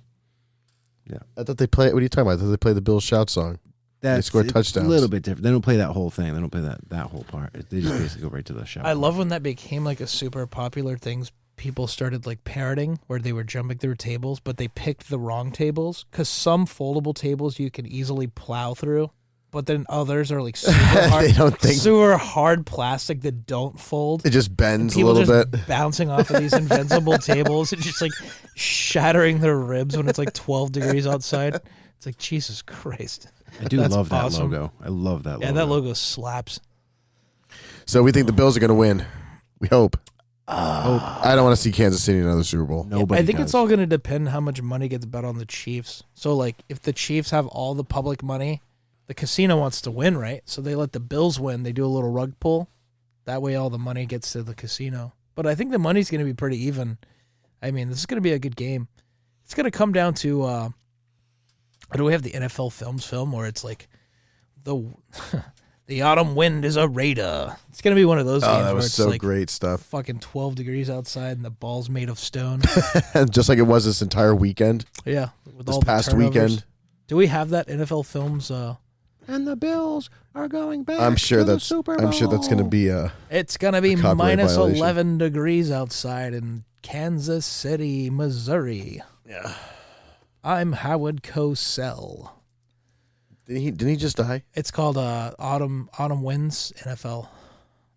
Yeah. I thought they play. What are you talking about? I thought they play the Bills shout song. They score touchdowns. A little bit different. They don't play that whole thing. They don't play that whole part. They just basically go right to the shout. I love when that became like a super popular thing. People started like parroting where they were jumping through tables, but they picked the wrong tables because some foldable tables you can easily plow through, but then others are like super hard, super hard plastic that don't fold. It just bends a little bit. Bouncing off of these invincible tables and just like shattering their ribs when it's like 12 degrees outside. It's like, Jesus Christ. I do love that awesome logo. I love that logo. Yeah, that logo slaps. So we think the Bills are going to win. We hope. I don't want to see Kansas City in another Super Bowl. I think it's all going to depend how much money gets bet on the Chiefs. So, like, if the Chiefs have all the public money, the casino wants to win, right? So they let the Bills win. They do a little rug pull. That way all the money gets to the casino. But I think the money's going to be pretty even. I mean, this is going to be a good game. It's going to come down to... do we have the NFL Films film where it's like the autumn wind is a raider? It's gonna be one of those games. Oh, that was so like great stuff. Fucking 12 degrees outside and the ball's made of stone. Just like it was this entire weekend. Yeah, with this all past weekend. Do we have that NFL Films? And the Bills are going back. I'm sure to that's. the Super Bowl. I'm sure that's gonna be It's gonna be minus violation. 11 degrees outside in Kansas City, Missouri. Yeah. I'm Howard Cosell. Didn't he just die? It's called Autumn Winds NFL.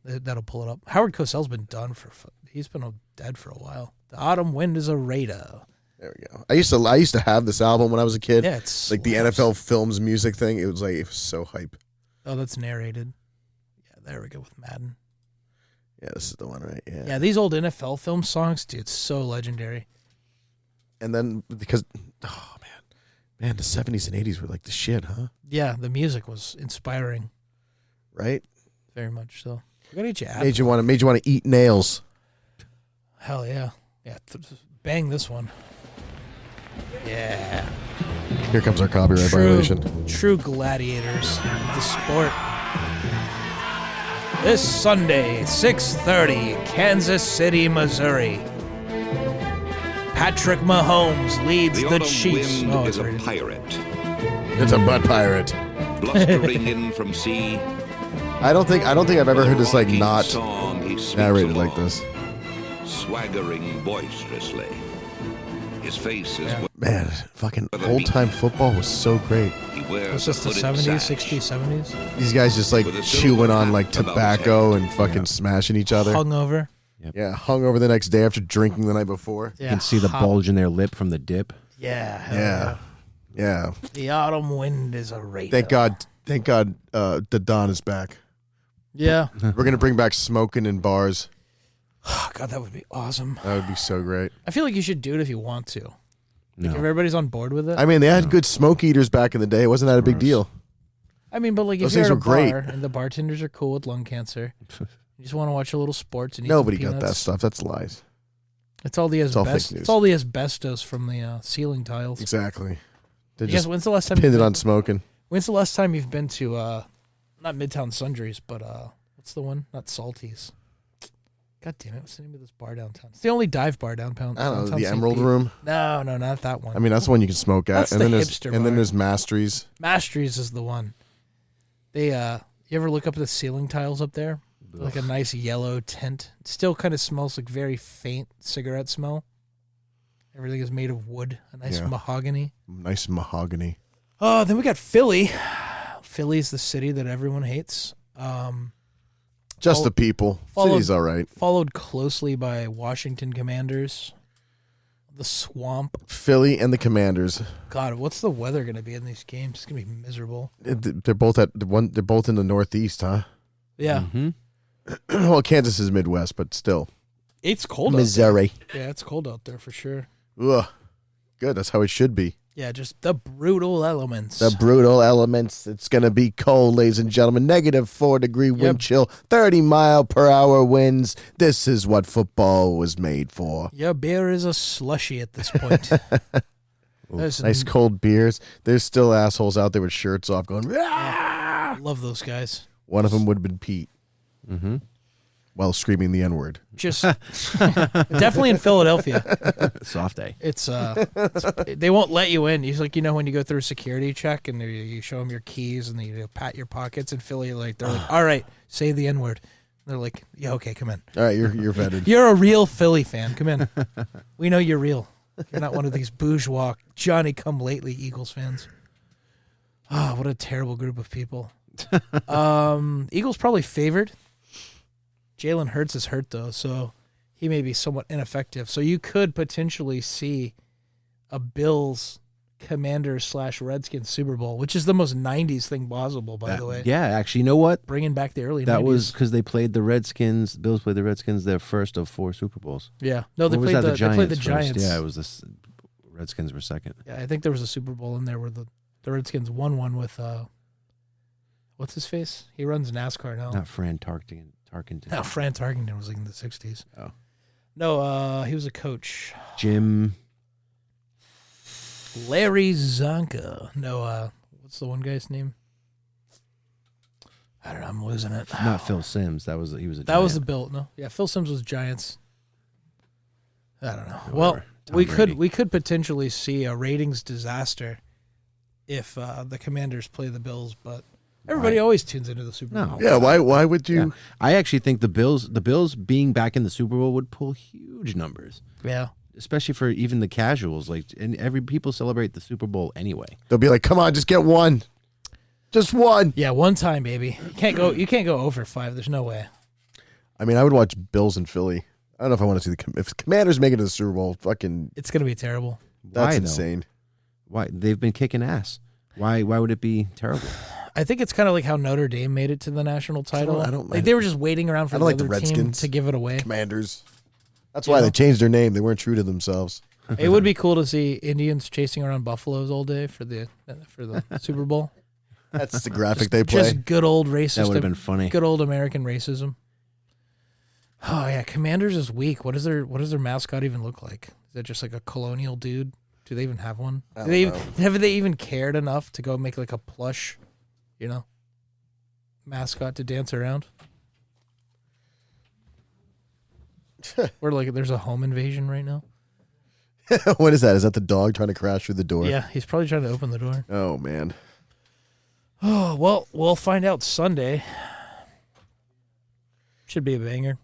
That'll pull it up. Howard Cosell's been done he's been dead for a while. The Autumn Wind is a raider. There we go. I used to have this album when I was a kid. Yeah, it's like the NFL Films music thing. It was so hype. Oh, that's narrated. Yeah, there we go with Madden. Yeah, this is the one, right? Yeah. Yeah, these old NFL film songs, dude, so legendary. And then because, man, the 70s and 80s were like the shit, huh? Yeah, the music was inspiring. Right? Very much so. We gotta get you made you want to eat nails. Hell yeah. Yeah, bang this one. Yeah. Here comes our copyright violation. True gladiators of the sport. This Sunday, 6:30, Kansas City, Missouri. Patrick Mahomes leads the Chiefs. Wind Oh, is it's a rated. pirate, It's a butt pirate. blustering in from sea. I don't think I've ever heard this like Rocking not song he sweeps narrated like along, this. swaggering boisterously. His face is Man, fucking old time football was so great. he wears Was this a the hooded 70s, sash. 60s, 70s? These guys just like With a chewing silver on hat like above his tobacco head. and fucking smashing each other. Hungover. Yeah, hung over the next day after drinking the night before. Yeah, You can see the hot- bulge in their lip from the dip. Yeah. hell Yeah. Yeah. The autumn wind is a raider. Thank God the Don is back. Yeah. We're gonna bring back smoking in bars. Oh, God, that would be awesome. That would be so great. I feel like you should do it if you want to. No. If everybody's on board with it. I mean, they had good smoke eaters back in the day. It wasn't that a big deal. I mean, but like if Those you're at things a were great. bar and the bartenders are cool with lung cancer, you just want to watch a little sports and eat Nobody some got that peanuts. stuff. That's lies. It's all the all fake asbestos. news. It's all the asbestos from the ceiling tiles. Exactly. They You just guys, when's the last time? pinned you've it been- on smoking. When's the last time you've been to not Midtown Sundries, but what's the one? Not Salties. God damn it! What's the name of this bar downtown? It's the only dive bar downtown. I don't know, downtown the St. Emerald Pete. Room. No, not that one. I mean, that's the one you can smoke at. That's and the then there's hipster and then bar. there's Masteries. Masteries is the one. They you ever look up at the ceiling tiles up there? Like a nice yellow tint. It still kind of smells like very faint cigarette smell. Everything is made of wood, a nice Yeah. mahogany. Nice mahogany. Oh, then we got Philly. Philly's the city that everyone hates. Just the people. City's all right. Followed closely by Washington Commanders. The Swamp. Philly and the Commanders. God, what's the weather going to be in these games? It's going to be miserable. They're both They're both in the Northeast, huh? Yeah. Mm-hmm. Well, Kansas is Midwest, but still. It's cold Missouri. out there. Yeah, it's cold out there for sure. Ugh. Good. That's how it should be. Yeah, just the brutal elements. The brutal elements. It's going to be cold, ladies and gentlemen. -4-degree wind chill, 30-mile-per-hour winds. This is what football was made for. Your beer is a slushy at this point. There's Nice cold beers. There's still assholes out there with shirts off going, "Ah!" Love those guys. One of them would have been Pete. Mm-hmm. While screaming the N-word. Just definitely in Philadelphia. Soft day. It's they won't let you in. It's like, you know, when you go through a security check and you show them your keys and you pat your pockets in Philly, like they're like, all right, say the N-word. They're like, yeah, okay, come in. All right, you're vetted. You're a real Philly fan. Come in. We know you're real. You're not one of these bourgeois Johnny-come-lately Eagles fans. Ah, what a terrible group of people. Eagles probably favored. Jalen Hurts is hurt, though, so he may be somewhat ineffective. So you could potentially see a Bills Commanders/Redskins Super Bowl, which is the most 90s thing possible, by the way. Yeah, actually, you know what? Bringing back the early 90s. That was because they played the Redskins. The Bills played the Redskins their first of 4 Super Bowls. Yeah. No, they Or was played that they played the first? Giants. Yeah, it was the Redskins were second. Yeah, I think there was a Super Bowl in there where the Redskins won one with what's his face? He runs NASCAR now. Not Fran Tarkenton. No, Fran Tarkenton was like in the 60s. Oh. No, he was a coach. Jim. Larry Zonka. No, what's the one guy's name? I don't know. I'm losing it. Not Phil Simms. He was a. That was the Giant. Bill. No, yeah, Phil Simms was Giants. I don't know. Whatever. Well, Tom we Brady. could potentially see a ratings disaster if the Commanders play the Bills, but everybody always tunes into the Super Bowl. No. Yeah, why would you? Yeah. I actually think the Bills being back in the Super Bowl would pull huge numbers, Yeah. especially for even the casuals. Like, and people celebrate the Super Bowl anyway. They'll be like, come on, just get one. Just one. Yeah, one time, baby. You can't go over 5. There's no way. I mean, I would watch Bills in Philly. I don't know if I want to see if the Commanders make it to the Super Bowl. Fucking, It's gonna be terrible. that's Why, though? insane. Why they've been kicking ass? Why would it be terrible? I think it's kind of like how Notre Dame made it to the national title. I don't- like they were just waiting around for I the don't like other the team Redskins. to give it away. Commanders. That's why they changed their name. They weren't true to themselves. It would be cool to see Indians chasing around buffaloes all day for the Super Bowl. That's the graphic they play. Just good old racist. That would have been funny. Good old American racism. Oh yeah, Commanders is weak. What does their mascot even look like? Is that just like a colonial dude? Do they even have one? Have they even cared enough to go make like a plush? You know, mascot to dance around. We're like, there's a home invasion right now. What is that? Is that the dog trying to crash through the door? Yeah, he's probably trying to open the door. Oh, man. Oh, well, we'll find out Sunday. Should be a banger.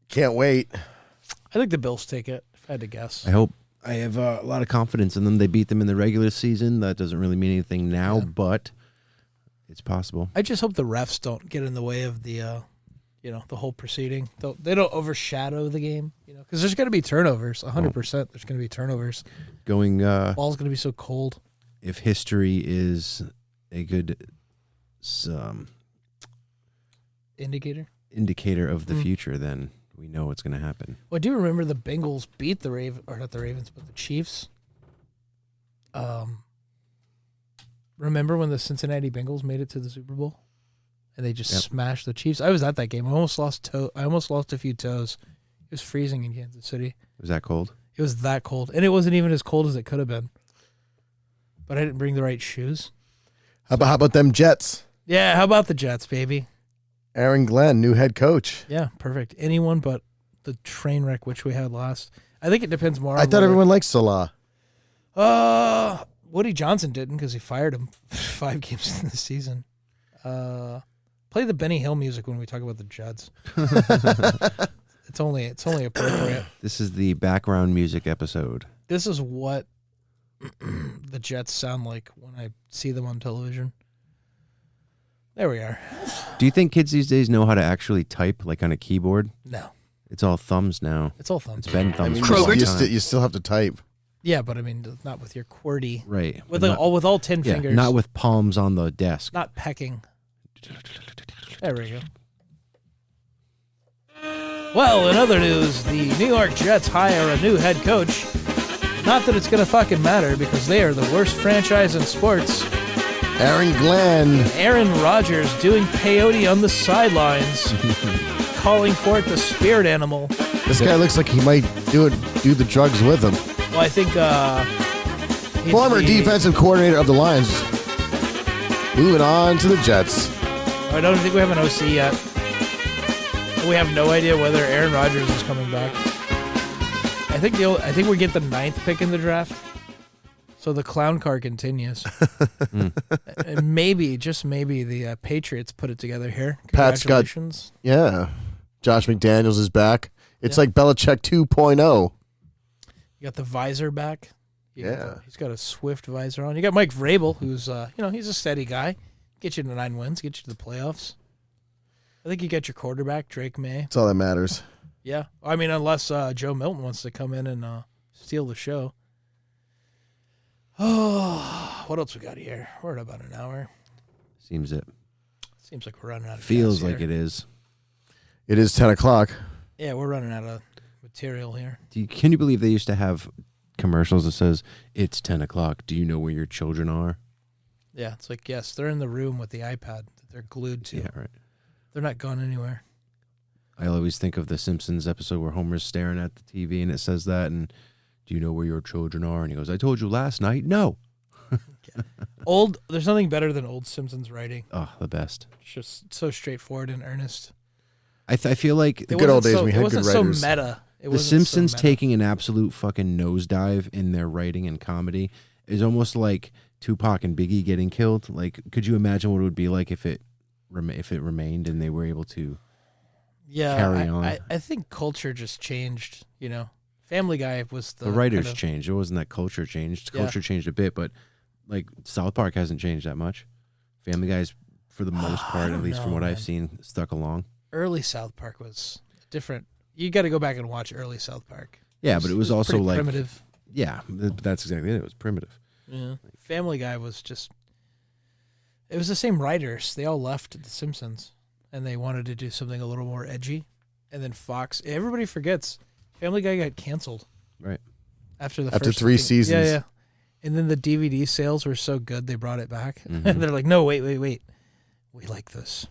Can't wait. I think the Bills take it, if I had to guess. I hope. I have a lot of confidence in them. They beat them in the regular season. That doesn't really mean anything now, but it's possible. I just hope the refs don't get in the way of the, the whole proceeding. They don't overshadow the game, because there's going to be turnovers. 100%. There's going to be turnovers. Going. Ball's going to be so cold. If history is a good indicator of the future, then we know what's going to happen. Well, I do remember the Bengals beat the not the Ravens, but the Chiefs. Remember when the Cincinnati Bengals made it to the Super Bowl, and they just smashed the Chiefs? I was at that game. I almost lost a few toes. It was freezing in Kansas City. Was that cold? It was that cold, and it wasn't even as cold as it could have been. But I didn't bring the right shoes. How about them Jets? Yeah, how about the Jets, baby? Aaron Glenn, new head coach. Yeah, perfect. Anyone but the train wreck which we had last. I think it depends more on I thought everyone liked Salah. Woody Johnson didn't because he fired him 5 games in the season. Play the Benny Hill music when we talk about the Jets. It's only appropriate. This is the background music episode. This is what the Jets sound like when I see them on television. There we are. Do you think kids these days know how to actually type like on a keyboard? No. It's all thumbs now. It's all thumbs. It's been thumbs. You still have to type. Yeah, but I mean, not with your QWERTY. Right. With all 10 fingers. Not with palms on the desk. Not pecking. There we go. Well, in other news, the New York Jets hire a new head coach. Not that it's going to fucking matter because they are the worst franchise in sports. Aaron Glenn. Aaron Rodgers doing peyote on the sidelines, calling for it the spirit animal. This guy looks like he might do the drugs with him. Well, I think former defensive coordinator of the Lions. Moving on to the Jets. I don't think we have an OC yet. We have no idea whether Aaron Rodgers is coming back. I think we get the 9th pick in the draft. So the clown car continues. And maybe, just maybe, the Patriots put it together here. Congratulations. Josh McDaniels is back. It's like Belichick 2.0. You got the visor back. He's got a Swift visor on. You got Mike Vrabel, who's, he's a steady guy. Get you to 9 wins, get you to the playoffs. I think you got your quarterback, Drake May. That's all that matters. Yeah. I mean, unless Joe Milton wants to come in and steal the show. Oh, what else we got here? We're at about an hour. Seems like we're running out of Feels gas like here. it is. It is 10 o'clock. Yeah, we're running out of material here. Can you believe they used to have commercials that says, it's 10 o'clock. Do you know where your children are? Yeah, it's like, yes, they're in the room with the iPad that they're glued to. Yeah, right. They're not gone anywhere. I always think of the Simpsons episode where Homer's staring at the TV and it says that, and do you know where your children are? And he goes, I told you last night. No. There's nothing better than old Simpsons writing. Oh, the best. It's just so straightforward and earnest. I feel like the good old days we had good writers. It wasn't so meta. The Simpsons taking an absolute fucking nosedive in their writing and comedy is almost like Tupac and Biggie getting killed. Like, could you imagine what it would be like if it remained and they were able to carry on? I think culture just changed, Family Guy was the writers changed. It wasn't that culture changed. Culture changed a bit, but like South Park hasn't changed that much. Family Guy's, for the most part, at least from what I've seen, stuck along. Early South Park was different. You got to go back and watch early South Park. Yeah, but it was also like primitive. Yeah, that's exactly it. It was primitive. Yeah, Family Guy was just. It was the same writers. They all left The Simpsons, and they wanted to do something a little more edgy. And then Fox. Everybody forgets Family Guy got canceled. Right. After 3 seasons. Yeah. And then the DVD sales were so good they brought it back. Mm-hmm. And they're like, no, wait. We like this.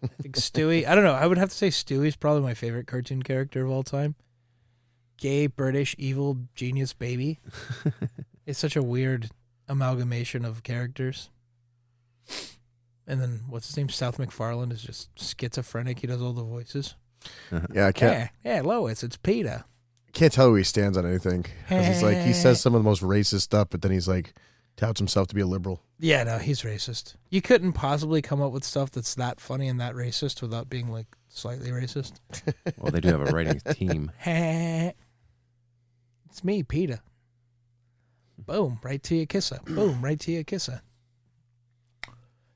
I think Stewie, I don't know. I would have to say Stewie's probably my favorite cartoon character of all time. Gay, British, evil, genius baby. It's such a weird amalgamation of characters. And then what's his name? Seth MacFarlane is just schizophrenic. He does all the voices. Yeah, I can't. Yeah, Lois, it's Peter. Can't tell who he stands on anything. 'Cause he's like, he says some of the most racist stuff, but then he's like, touts himself to be a liberal. Yeah, no, he's racist. You couldn't possibly come up with stuff that's that funny and that racist without being like slightly racist. Well, they do have a writing team. It's me, Peter. Boom, right to your kisser. Boom, right to your kisser.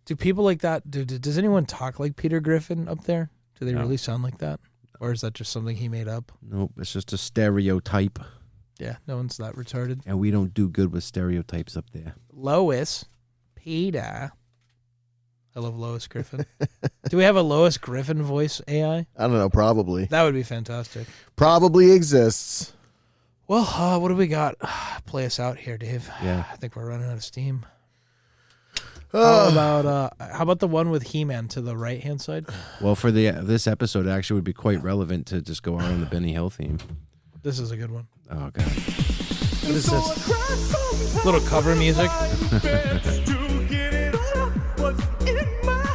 Do people like that? Does anyone talk like Peter Griffin up there? Do they really sound like that? Or is that just something he made up? Nope, it's just a stereotype. Yeah, no one's that retarded. And we don't do good with stereotypes up there. Lois, Peter. I love Lois Griffin. Do we have a Lois Griffin voice AI? I don't know, probably. That would be fantastic. Probably exists. Well, what do we got? Play us out here, Dave. Yeah. I think we're running out of steam. How about the one with He-Man to the right-hand side? Well, for this episode, it actually would be quite relevant to just go around the Benny Hill theme. This is a good one. Oh, God. What is this? Little cover music.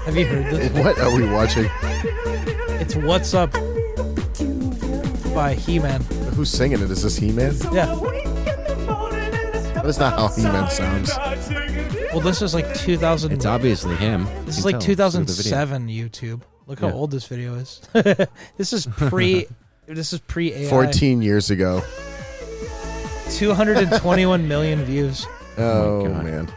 Have you heard this? What are we watching? It's What's Up by He-Man. Who's singing it? Is this He-Man? Yeah. That's not how He-Man sounds. Well, this is like 2000. It's obviously him. This You is like can tell through the video. 2007 YouTube. Look how Yeah. old this video is. This is pre. This is pre AI. 14 years ago. 221 million views. Oh, God. man.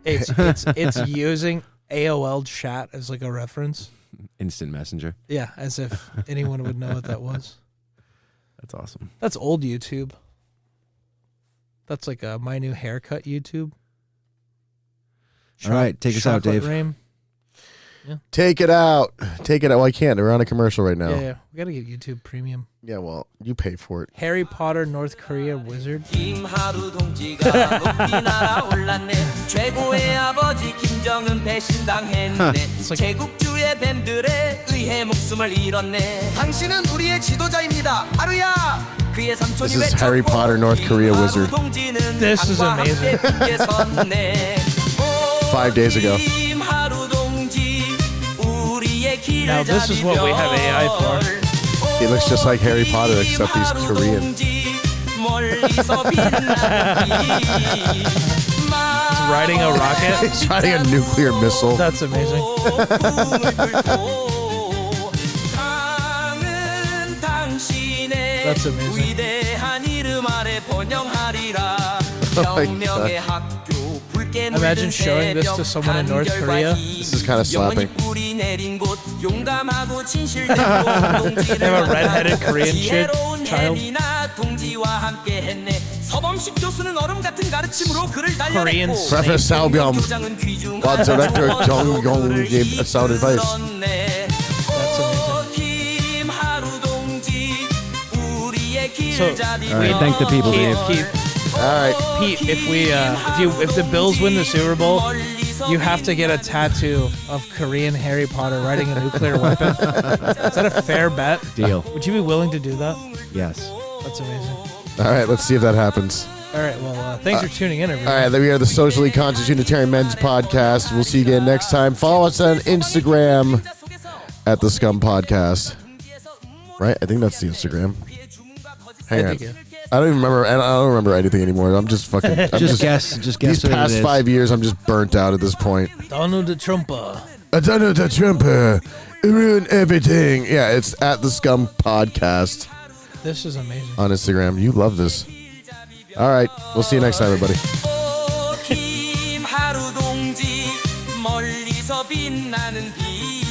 It's using AOL chat as like a reference. Instant Messenger. Yeah, as if anyone would know what that was. That's awesome. That's old YouTube. That's like a My New Haircut YouTube. All right, take us out, Chocolate Dave. Rain. Take it out. Take it out. Well, I can't. We're on a commercial right now. Yeah. We gotta get YouTube Premium. Yeah, well, you pay for it. Harry Potter North Korea Wizard. 김하루 동지가 높이 날아올랐네. 최고의 아버지 김정은 배신당했네. 제국주의 뱀들에 의해 목숨을 잃었네. 당신은 우리의 지도자입니다. 하루야. 그의 삼촌이 This is Harry Potter North Korea Wizard. This is amazing. 5 days ago. Now this is what we have AI for. He looks just like Harry Potter, except he's Korean. He's riding a rocket. He's riding a nuclear missile. That's amazing. That's amazing. Oh my God. Imagine showing this to someone in North Korea. This is kind of slapping. They have a redheaded Korean child. Koreans. Professor Salbyum, while Director Jong Yong gave sound advice. That's amazing. So, All right, thank the people, Dave. All right. Pete, if the Bills win the Super Bowl, you have to get a tattoo of Korean Harry Potter riding a nuclear weapon. Is that a fair bet? Deal. Would you be willing to do that? Yes. That's amazing. All right, let's see if that happens. All right, well, thanks for tuning in, everyone. All right, then we are the Socially Conscious Unitarian Men's Podcast. We'll see you again next time. Follow us on Instagram at the Scum Podcast. Right? I think that's the Instagram. Hang on. I don't even remember. I don't remember anything anymore. I'm just fucking. Just guess. Just guess. These past 5 years, I'm just burnt out at this point. Donald Trump. Donald Trump ruined everything. Yeah, it's at the Scum Podcast This is amazing. on Instagram. You love this. All right, we'll see you next time, everybody. 김하루 동지 멀리서 빛나는 빛